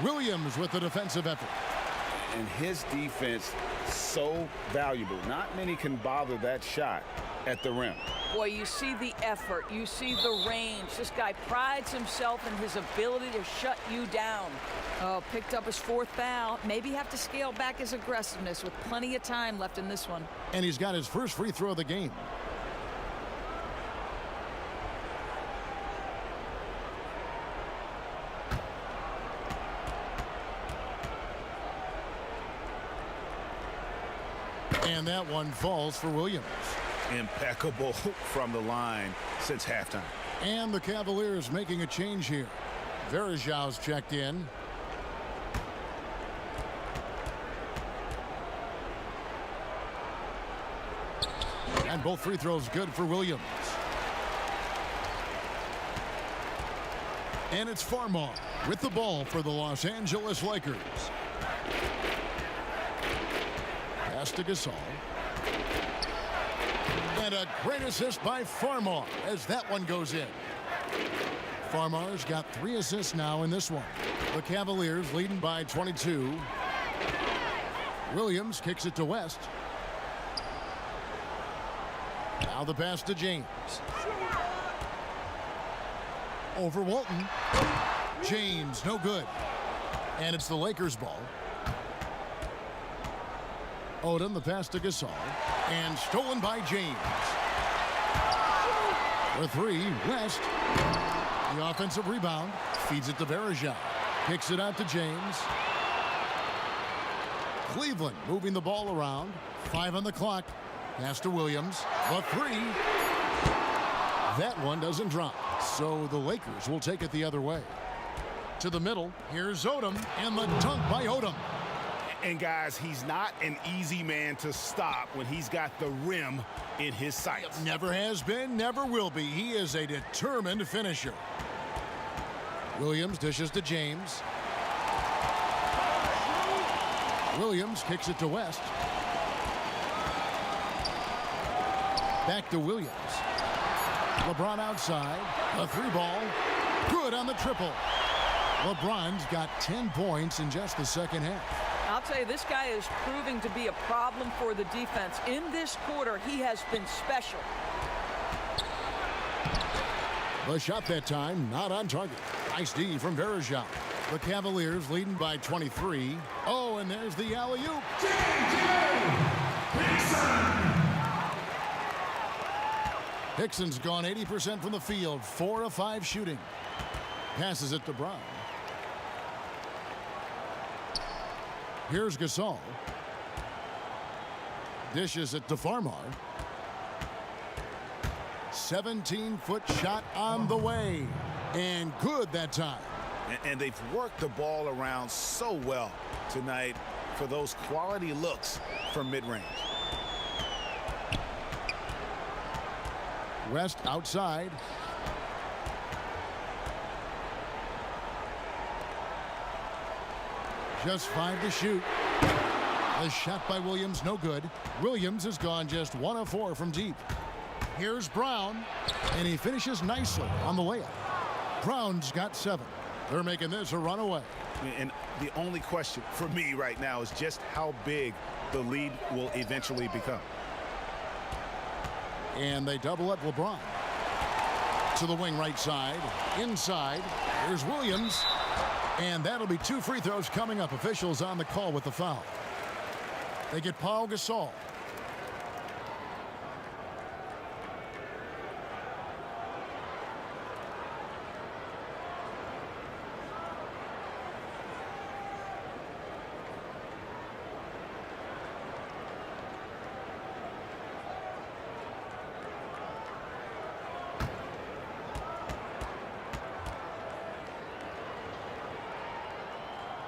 Williams with the defensive effort. And his defense so valuable. Not many can bother that shot at the rim. Boy, you see the effort. You see the range. This guy prides himself in his ability to shut you down. Oh, picked up his 4th foul. Maybe have to scale back his aggressiveness with plenty of time left in this one. And he's got his first free throw of the game. And that one falls for Williams. Impeccable from the line since halftime. And the Cavaliers making a change here. Verajau's checked in. And both free throws good for Williams. And it's Farmar with the ball for the Los Angeles Lakers. Pass to Gasol. And a great assist by Farmar as that one goes in. Farmar's got 3 assists now in this one. The Cavaliers leading by 22. Williams kicks it to West. Now the pass to James. Over Walton. James, no good. And it's the Lakers ball. Odom, the pass to Gasol. And stolen by James. For 3, West. The offensive rebound. Feeds it to Bergeron. Kicks it out to James. Cleveland moving the ball around. 5 on the clock. Pass to Williams. A 3. That one doesn't drop. So the Lakers will take it the other way. To the middle. Here's Odom. And the dunk by Odom. And guys, he's not an easy man to stop when he's got the rim in his sights. Never has been, never will be. He is a determined finisher. Williams dishes to James. Williams kicks it to West. Back to Williams. LeBron outside. A 3 ball. Good on the triple. LeBron's got 10 points in just the second half. I'll tell you, this guy is proving to be a problem for the defense. In this quarter, he has been special. The shot that time, not on target. Nice D from Bergeron. The Cavaliers leading by 23. Oh, and there's the alley-oop. Hickson's gone 80% from the field, 4 of 5 shooting. Passes it to Brown. Here's Gasol. Dishes it to Farmar. 17-foot shot on the way. And good that time. And they've worked the ball around so well tonight for those quality looks from mid-range. West outside. Just 5 to shoot. The shot by Williams, no good. Williams has gone just 1 of 4 from deep. Here's Brown, and he finishes nicely on the layup. Brown's got 7. They're making this a runaway. And the only question for me right now is just how big the lead will eventually become. And they double up LeBron. To the wing right side. Inside. Here's Williams. And that'll be 2 free throws coming up. Officials on the call with the foul. They get Paul Gasol.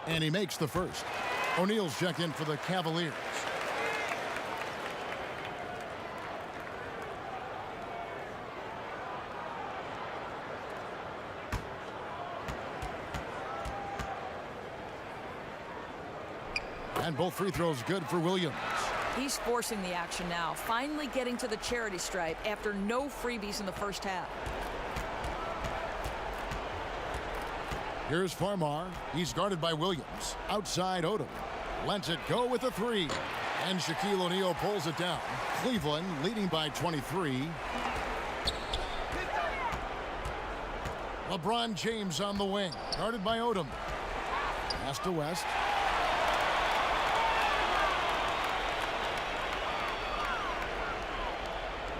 And he makes the first. O'Neal's checked in for the Cavaliers. And both free throws good for Williams. He's forcing the action now, finally getting to the charity stripe after no freebies in the first half. Here's Farmar. He's guarded by Williams. Outside Odom. Lets it go with a 3. And Shaquille O'Neal pulls it down. Cleveland leading by 23. LeBron James on the wing. Guarded by Odom. Pass to West.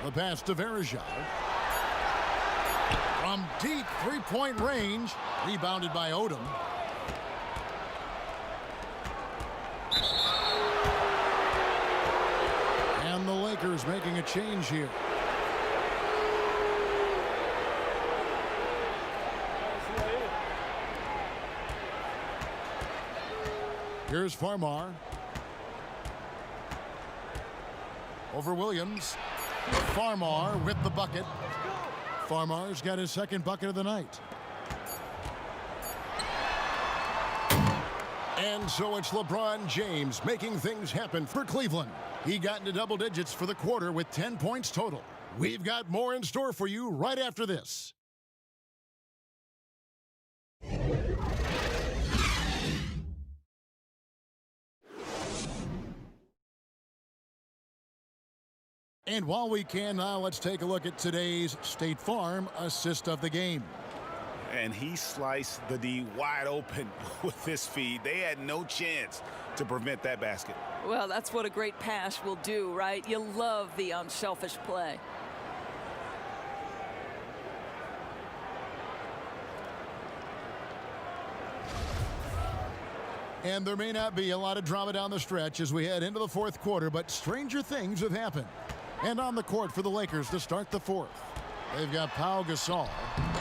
The pass to Bergeron. From deep 3-point range. Rebounded by Odom. And the Lakers making a change here. Here's Farmar. Over Williams. Farmar with the bucket. Farmar's got his second bucket of the night. And so it's LeBron James making things happen for Cleveland. He got into double digits for the quarter with 10 points total. We've got more in store for you right after this. And while we can now, let's take a look at today's State Farm assist of the game. And he sliced the D wide open with this feed. They had no chance to prevent that basket. Well, that's what a great pass will do, right? You love the unselfish play. And there may not be a lot of drama down the stretch as we head into the fourth quarter, but stranger things have happened. And on the court for the Lakers to start the fourth, they've got Pau Gasol,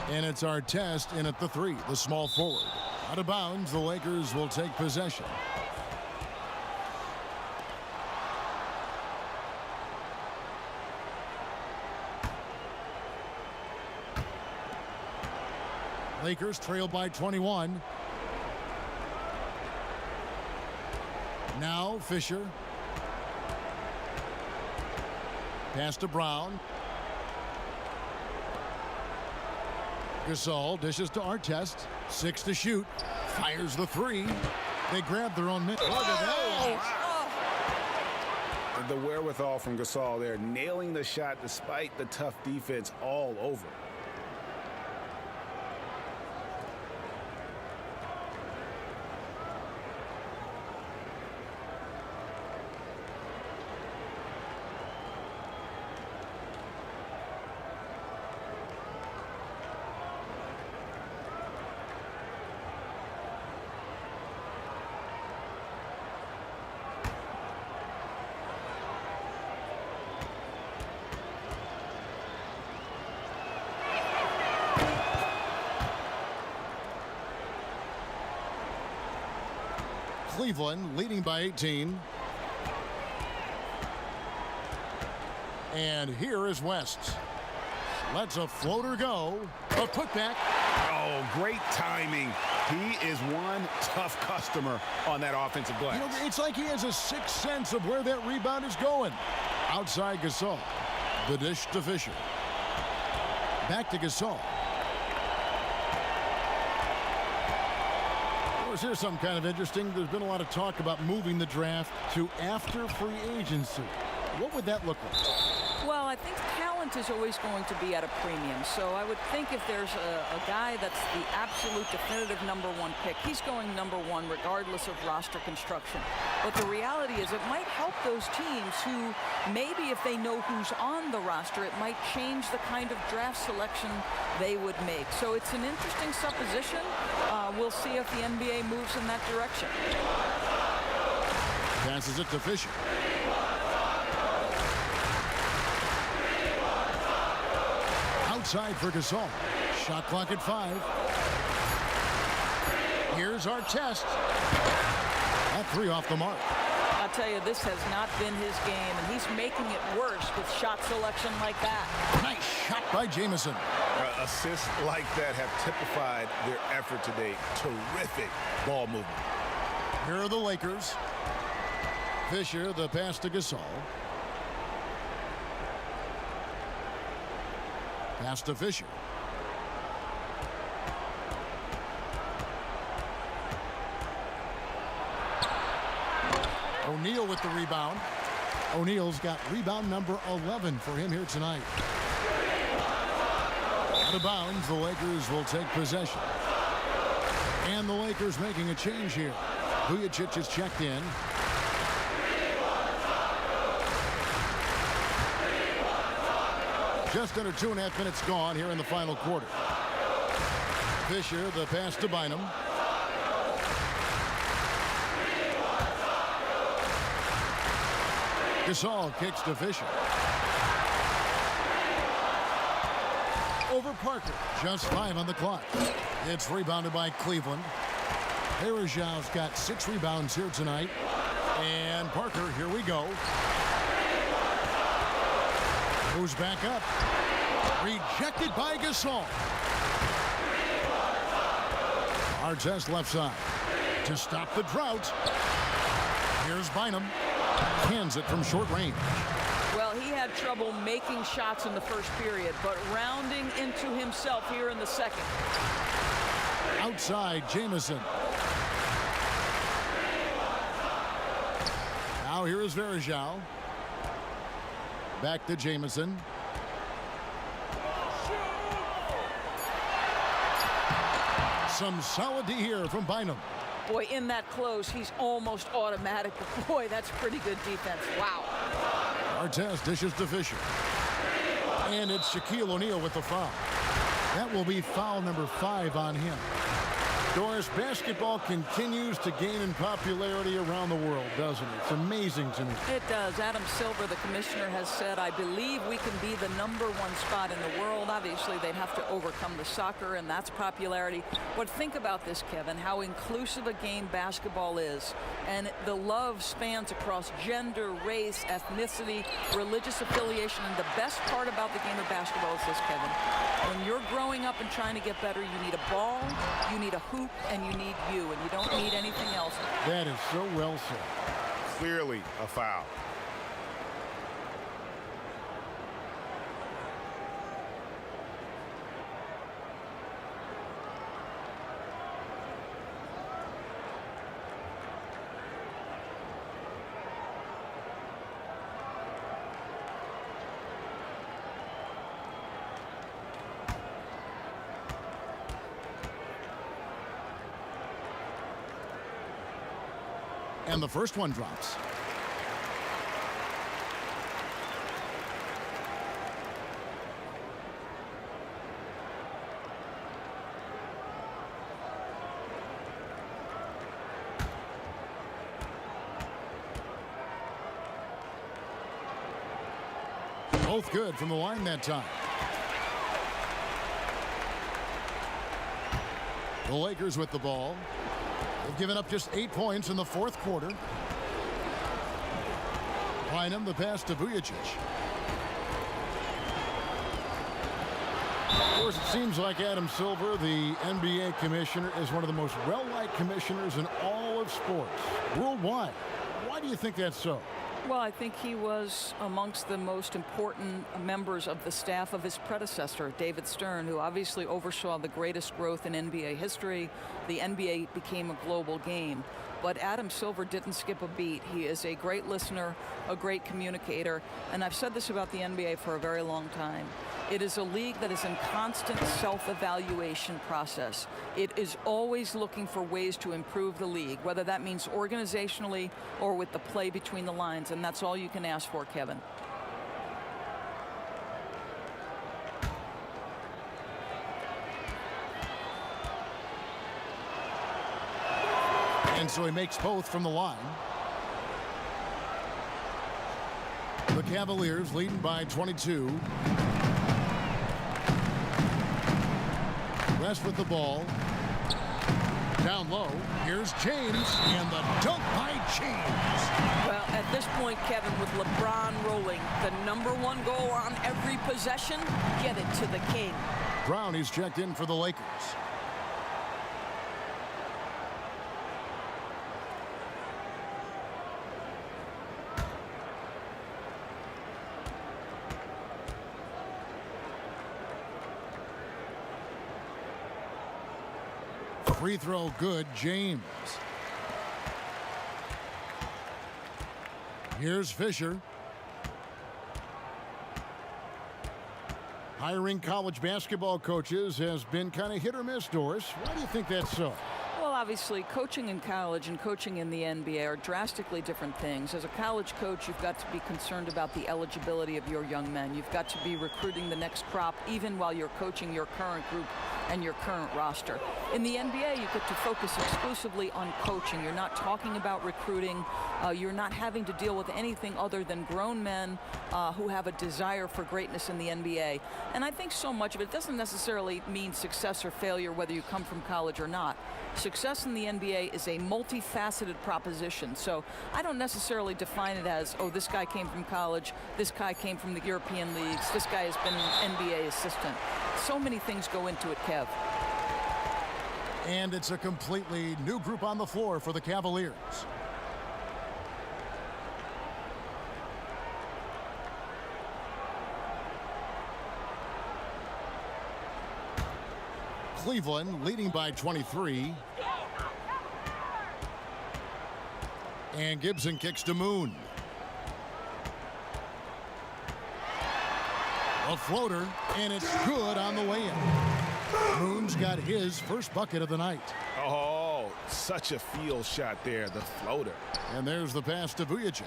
and it's Artest in at the three, the small forward. Out of bounds, the Lakers will take possession. Lakers trail by 21. Now Fisher. Pass to Brown. Gasol dishes to Artest. 6 to shoot. Fires the three. They grab their own miss. Look at that. The wherewithal from Gasol there, nailing the shot despite the tough defense all over. Cleveland leading by 18. And here is West. Lets a floater go. A putback. Oh, great timing. He is one tough customer on that offensive glass. You know, it's like he has a sixth sense of where that rebound is going. Outside Gasol. The dish to Fisher. Back to Gasol. Here's something kind of interesting. There's been a lot of talk about moving the draft to after free agency. What would that look like? Well, I think talent is always going to be at a premium. So I would think if there's a guy that's the absolute definitive #1 pick, he's going #1 regardless of roster construction. But the reality is it might help those teams who maybe if they know who's on the roster, it might change the kind of draft selection they would make. So it's an interesting supposition. We'll see if the NBA moves in that direction. Passes it to Fisher. Outside for Gasol. Shot clock at 5. Here's Artest. That three off the mark. I'll tell you, this has not been his game, and he's making it worse with shot selection like that. Nice shot by Jamison. Assists like that have typified their effort today. Terrific ball movement. Here are the Lakers. Fisher, the pass to Gasol. Pass to Fisher. O'Neal with the rebound. O'Neal's got rebound number 11 for him here tonight. Out of bounds, the Lakers will take possession. And the Lakers making a change here. Vujicic is checked in. Just under 2.5 minutes gone here in the final quarter. Fisher, the pass to Bynum. Gasol kicks to Fisher. Over Parker. Just 5 on the clock. It's rebounded by Cleveland. Varejão's got 6 rebounds here tonight. And Parker, here we go. Moves back up. Rejected by Gasol. Artest left side. To stop the drought. Here's Bynum. Hands it from short range. Well, he had trouble making shots in the first period, but rounding into himself here in the second. Outside, Jamison. Now here is Varejão. Back to Jamison. Some solid D here from Bynum. Boy, in that close, he's almost automatic. Boy, that's pretty good defense. Wow. Artest dishes to Fisher. And it's Shaquille O'Neal with the foul. That will be foul number 5 on him. Doris, basketball continues to gain in popularity around the world, doesn't it? It's amazing to me. It does. Adam Silver, the commissioner, has said, I believe we can be the #1 spot in the world. Obviously, they'd have to overcome the soccer, and that's popularity. But think about this, Kevin, how inclusive a game basketball is. And the love spans across gender, race, ethnicity, religious affiliation. And the best part about the game of basketball is this, Kevin. When you're growing up and trying to get better, you need a ball, you need a hoop, and you need you, and you don't need anything else. That is so well said. Clearly a foul. And the first one drops. Both good from the line that time. The Lakers with the ball. They've given up just 8 points in the fourth quarter. Bynum, the pass to Vujacic. Of course, it seems like Adam Silver, the NBA commissioner, is one of the most well-liked commissioners in all of sports worldwide. Why do you think that's so? Well, I think he was amongst the most important members of the staff of his predecessor, David Stern, who obviously oversaw the greatest growth in NBA history. The NBA became a global game. But Adam Silver didn't skip a beat. He is a great listener, a great communicator, and I've said this about the NBA for a very long time. It is a league that is in constant self-evaluation process. It is always looking for ways to improve the league, whether that means organizationally or with the play between the lines, and that's all you can ask for, Kevin. And so he makes both from the line. The Cavaliers leading by 22. West with the ball. Down low. Here's James, and the dunk by James. Well, at this point, Kevin, with LeBron rolling, the #1 goal on every possession, get it to the king. Brown, he's checked in for the Lakers. Free throw good, James. Here's Fisher. Hiring college basketball coaches has been kind of hit or miss, Doris. Why do you think that's so? Well, obviously, coaching in college and coaching in the NBA are drastically different things. As a college coach, you've got to be concerned about the eligibility of your young men. You've got to be recruiting the next crop, even while you're coaching your current group and your current roster. In the NBA, you get to focus exclusively on coaching. You're not talking about recruiting. You're not having to deal with anything other than grown men who have a desire for greatness in the NBA. And I think so much of it doesn't necessarily mean success or failure, whether you come from college or not. Success in the NBA is a multifaceted proposition. So I don't necessarily define it as, oh, this guy came from college, this guy came from the European leagues, this guy has been an NBA assistant. So many things go into it, Kev. And it's a completely new group on the floor for the Cavaliers. Cleveland leading by 23. And Gibson kicks to Moon. A floater, and it's good on the way in. Moon's got his first bucket of the night. Oh, such a field shot there, the floater. And there's the pass to Vujicic.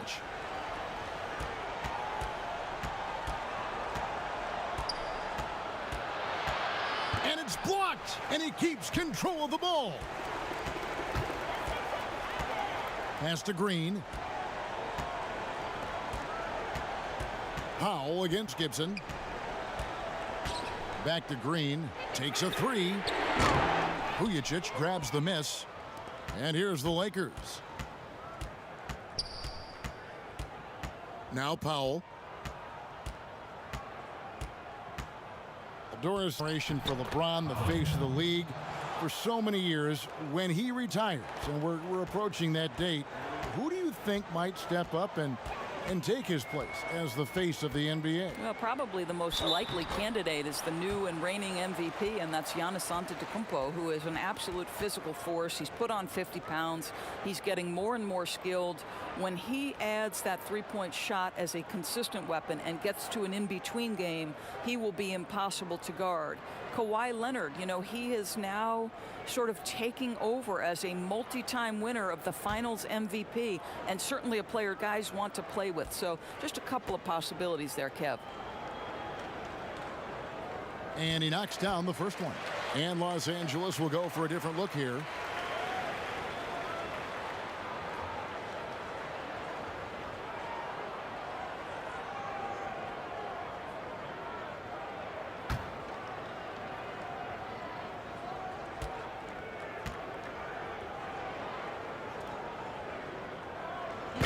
And it's blocked, and he keeps control of the ball. Pass to Green. Powell against Gibson. Back to Green. Takes a three. Vujicic grabs the miss. And here's the Lakers. Now Powell. Adoration for LeBron, the face of the league, for so many years. When he retires, and we're approaching that date, who do you think might step up and take his place as the face of the NBA? Well, probably the most likely candidate is the new and reigning MVP, and that's Giannis Antetokounmpo, who is an absolute physical force. He's put on 50 pounds. He's getting more and more skilled. When he adds that three-point shot as a consistent weapon and gets to an in-between game, he will be impossible to guard. Kawhi Leonard, you know, he is now sort of taking over as a multi-time winner of the Finals MVP, and certainly a player guys want to play with. So just a couple of possibilities there, Kev. And he knocks down the first one. And Los Angeles will go for a different look here.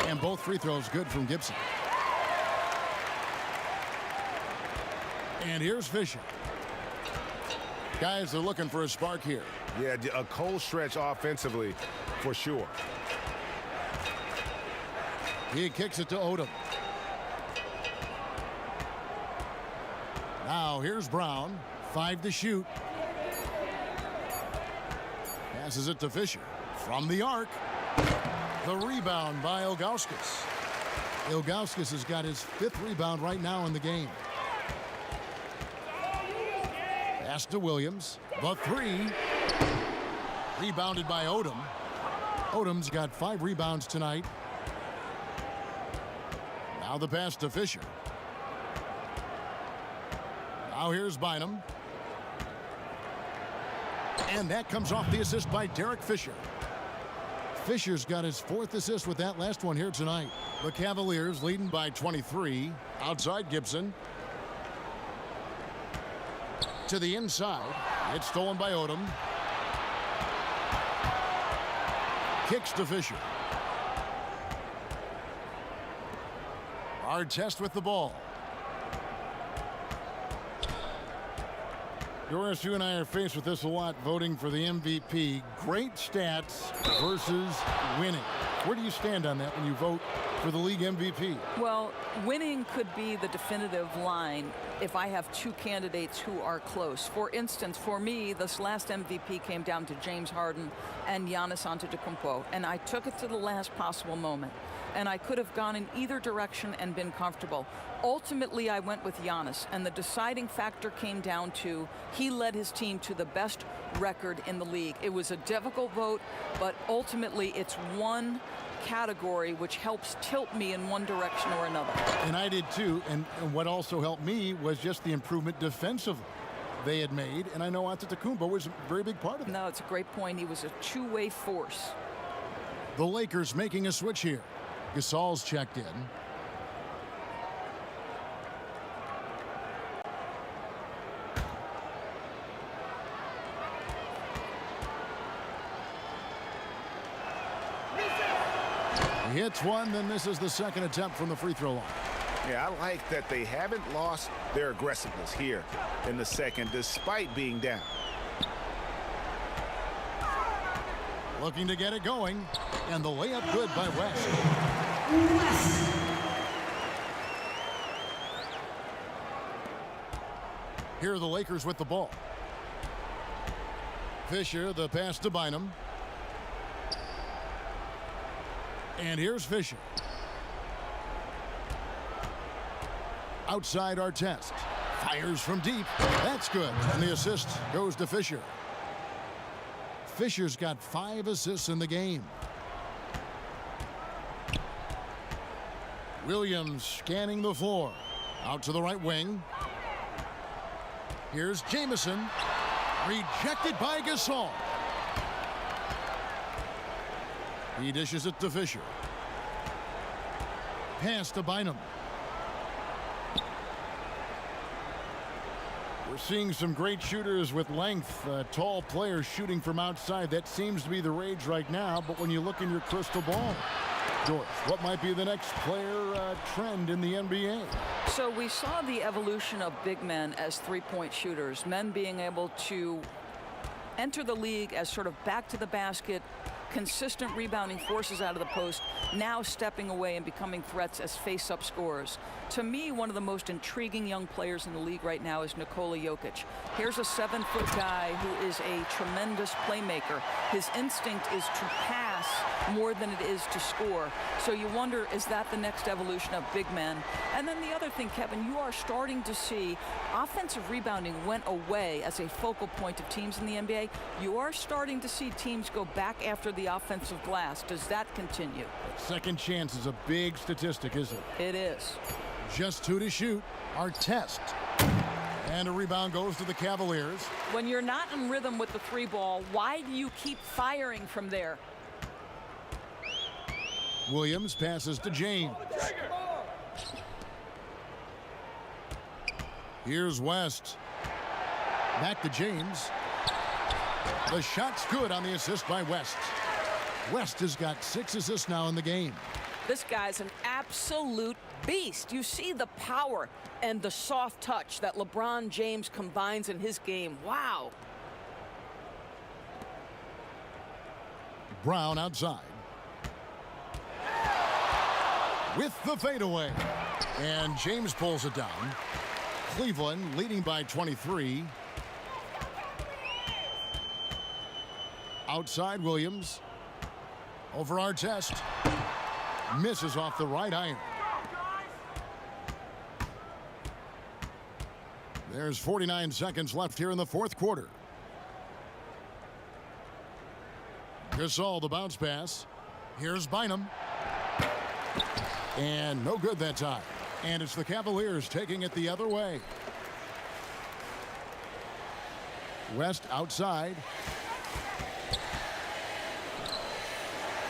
And both free throws good from Gibson. And here's Fisher. Guys are looking for a spark here. Yeah, a cold stretch offensively for sure. He kicks it to Odom. Now here's Brown. 5 to shoot. Passes it to Fisher. From the arc. The rebound by Ilgauskas. Ilgauskas has got his 5th rebound right now in the game. Pass to Williams. The three. Rebounded by Odom. Odom's got 5 rebounds tonight. Now the pass to Fisher. Now here's Bynum. And that comes off the assist by Derek Fisher. Fisher's got his 4th assist with that last one here tonight. The Cavaliers leading by 23. Outside Gibson. To the inside. It's stolen by Odom. Kicks to Fisher. Artest with the ball. Doris, you and I are faced with this a lot, voting for the MVP. Great stats versus winning. Where do you stand on that when you vote for the league MVP? Well, winning could be the definitive line if I have 2 candidates who are close. For instance, for me, this last MVP came down to James Harden and Giannis Antetokounmpo, and I took it to the last possible moment. And I could have gone in either direction and been comfortable. Ultimately, I went with Giannis, and the deciding factor came down to he led his team to the best record in the league. It was a difficult vote, but ultimately it's one category which helps tilt me in one direction or another. And I did too, and what also helped me was just the improvement defensively they had made, and I know Antetokounmpo was a very big part of it. No, it's a great point. He was a two-way force. The Lakers making a switch here. Gasol's checked in. He hits one, then this is the second attempt from the free throw line. Yeah, I like that they haven't lost their aggressiveness here in the second, despite being down. Looking to get it going, and the layup good by West. Here are the Lakers with the ball. Fisher, the pass to Bynum. And here's Fisher. Outside Artest. Fires from deep. That's good. And the assist goes to Fisher. Fisher's got 5 assists in the game. Williams scanning the floor. Out to the right wing. Here's Jamison. Rejected by Gasol. He dishes it to Fisher. Pass to Bynum. We're seeing some great shooters with length, tall players shooting from outside. That seems to be the rage right now, but when you look in your crystal ball, George, what might be the next player trend in the NBA? So we saw the evolution of big men as three-point shooters, men being able to enter the league as sort of back to the basket, consistent rebounding forces out of the post, now stepping away and becoming threats as face-up scorers. To me, one of the most intriguing young players in the league right now is Nikola Jokic. Here's a 7-foot guy who is a tremendous playmaker. His instinct is to pass more than it is to score. So you wonder, is that the next evolution of big men? And then the other thing, Kevin, you are starting to see offensive rebounding went away as a focal point of teams in the NBA. You are starting to see teams go back after the offensive glass. Does that continue? Second chance is a big statistic, isn't it? It is. Just 2 to shoot. Our test. And a rebound goes to the Cavaliers. When you're not in rhythm with the 3-ball, why do you keep firing from there? Williams passes to James. Here's West. Back to James. The shot's good on the assist by West. West has got 6 assists now in the game. This guy's an absolute beast. You see the power and the soft touch that LeBron James combines in his game. Wow. Brown outside. With the fadeaway. And James pulls it down. Cleveland leading by 23. Outside Williams. Over our test. Misses off the right iron. There's 49 seconds left here in the fourth quarter. Gasol, the bounce pass. Here's Bynum. And no good that time. And it's the Cavaliers taking it the other way. West outside.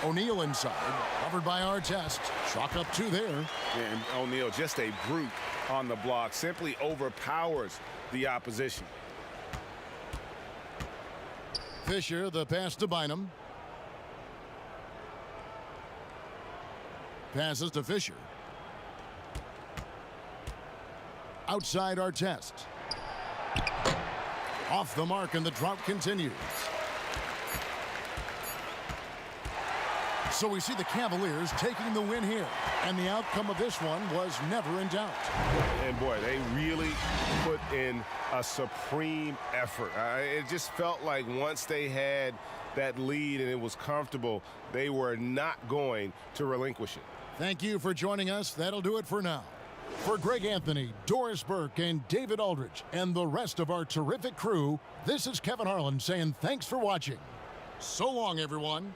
O'Neal inside. Covered by Artest. Chalk up 2 there. And O'Neal, just a brute on the block. Simply overpowers the opposition. Fisher, the pass to Bynum. Passes to Fisher. Outside Artest. Off the mark, and the drought continues. So we see the Cavaliers taking the win here. And the outcome of this one was never in doubt. And boy, they really put in a supreme effort. It just felt like once they had that lead and it was comfortable, they were not going to relinquish it. Thank you for joining us. That'll do it for now. For Greg Anthony, Doris Burke, and David Aldridge, and the rest of our terrific crew, this is Kevin Harlan saying thanks for watching. So long, everyone.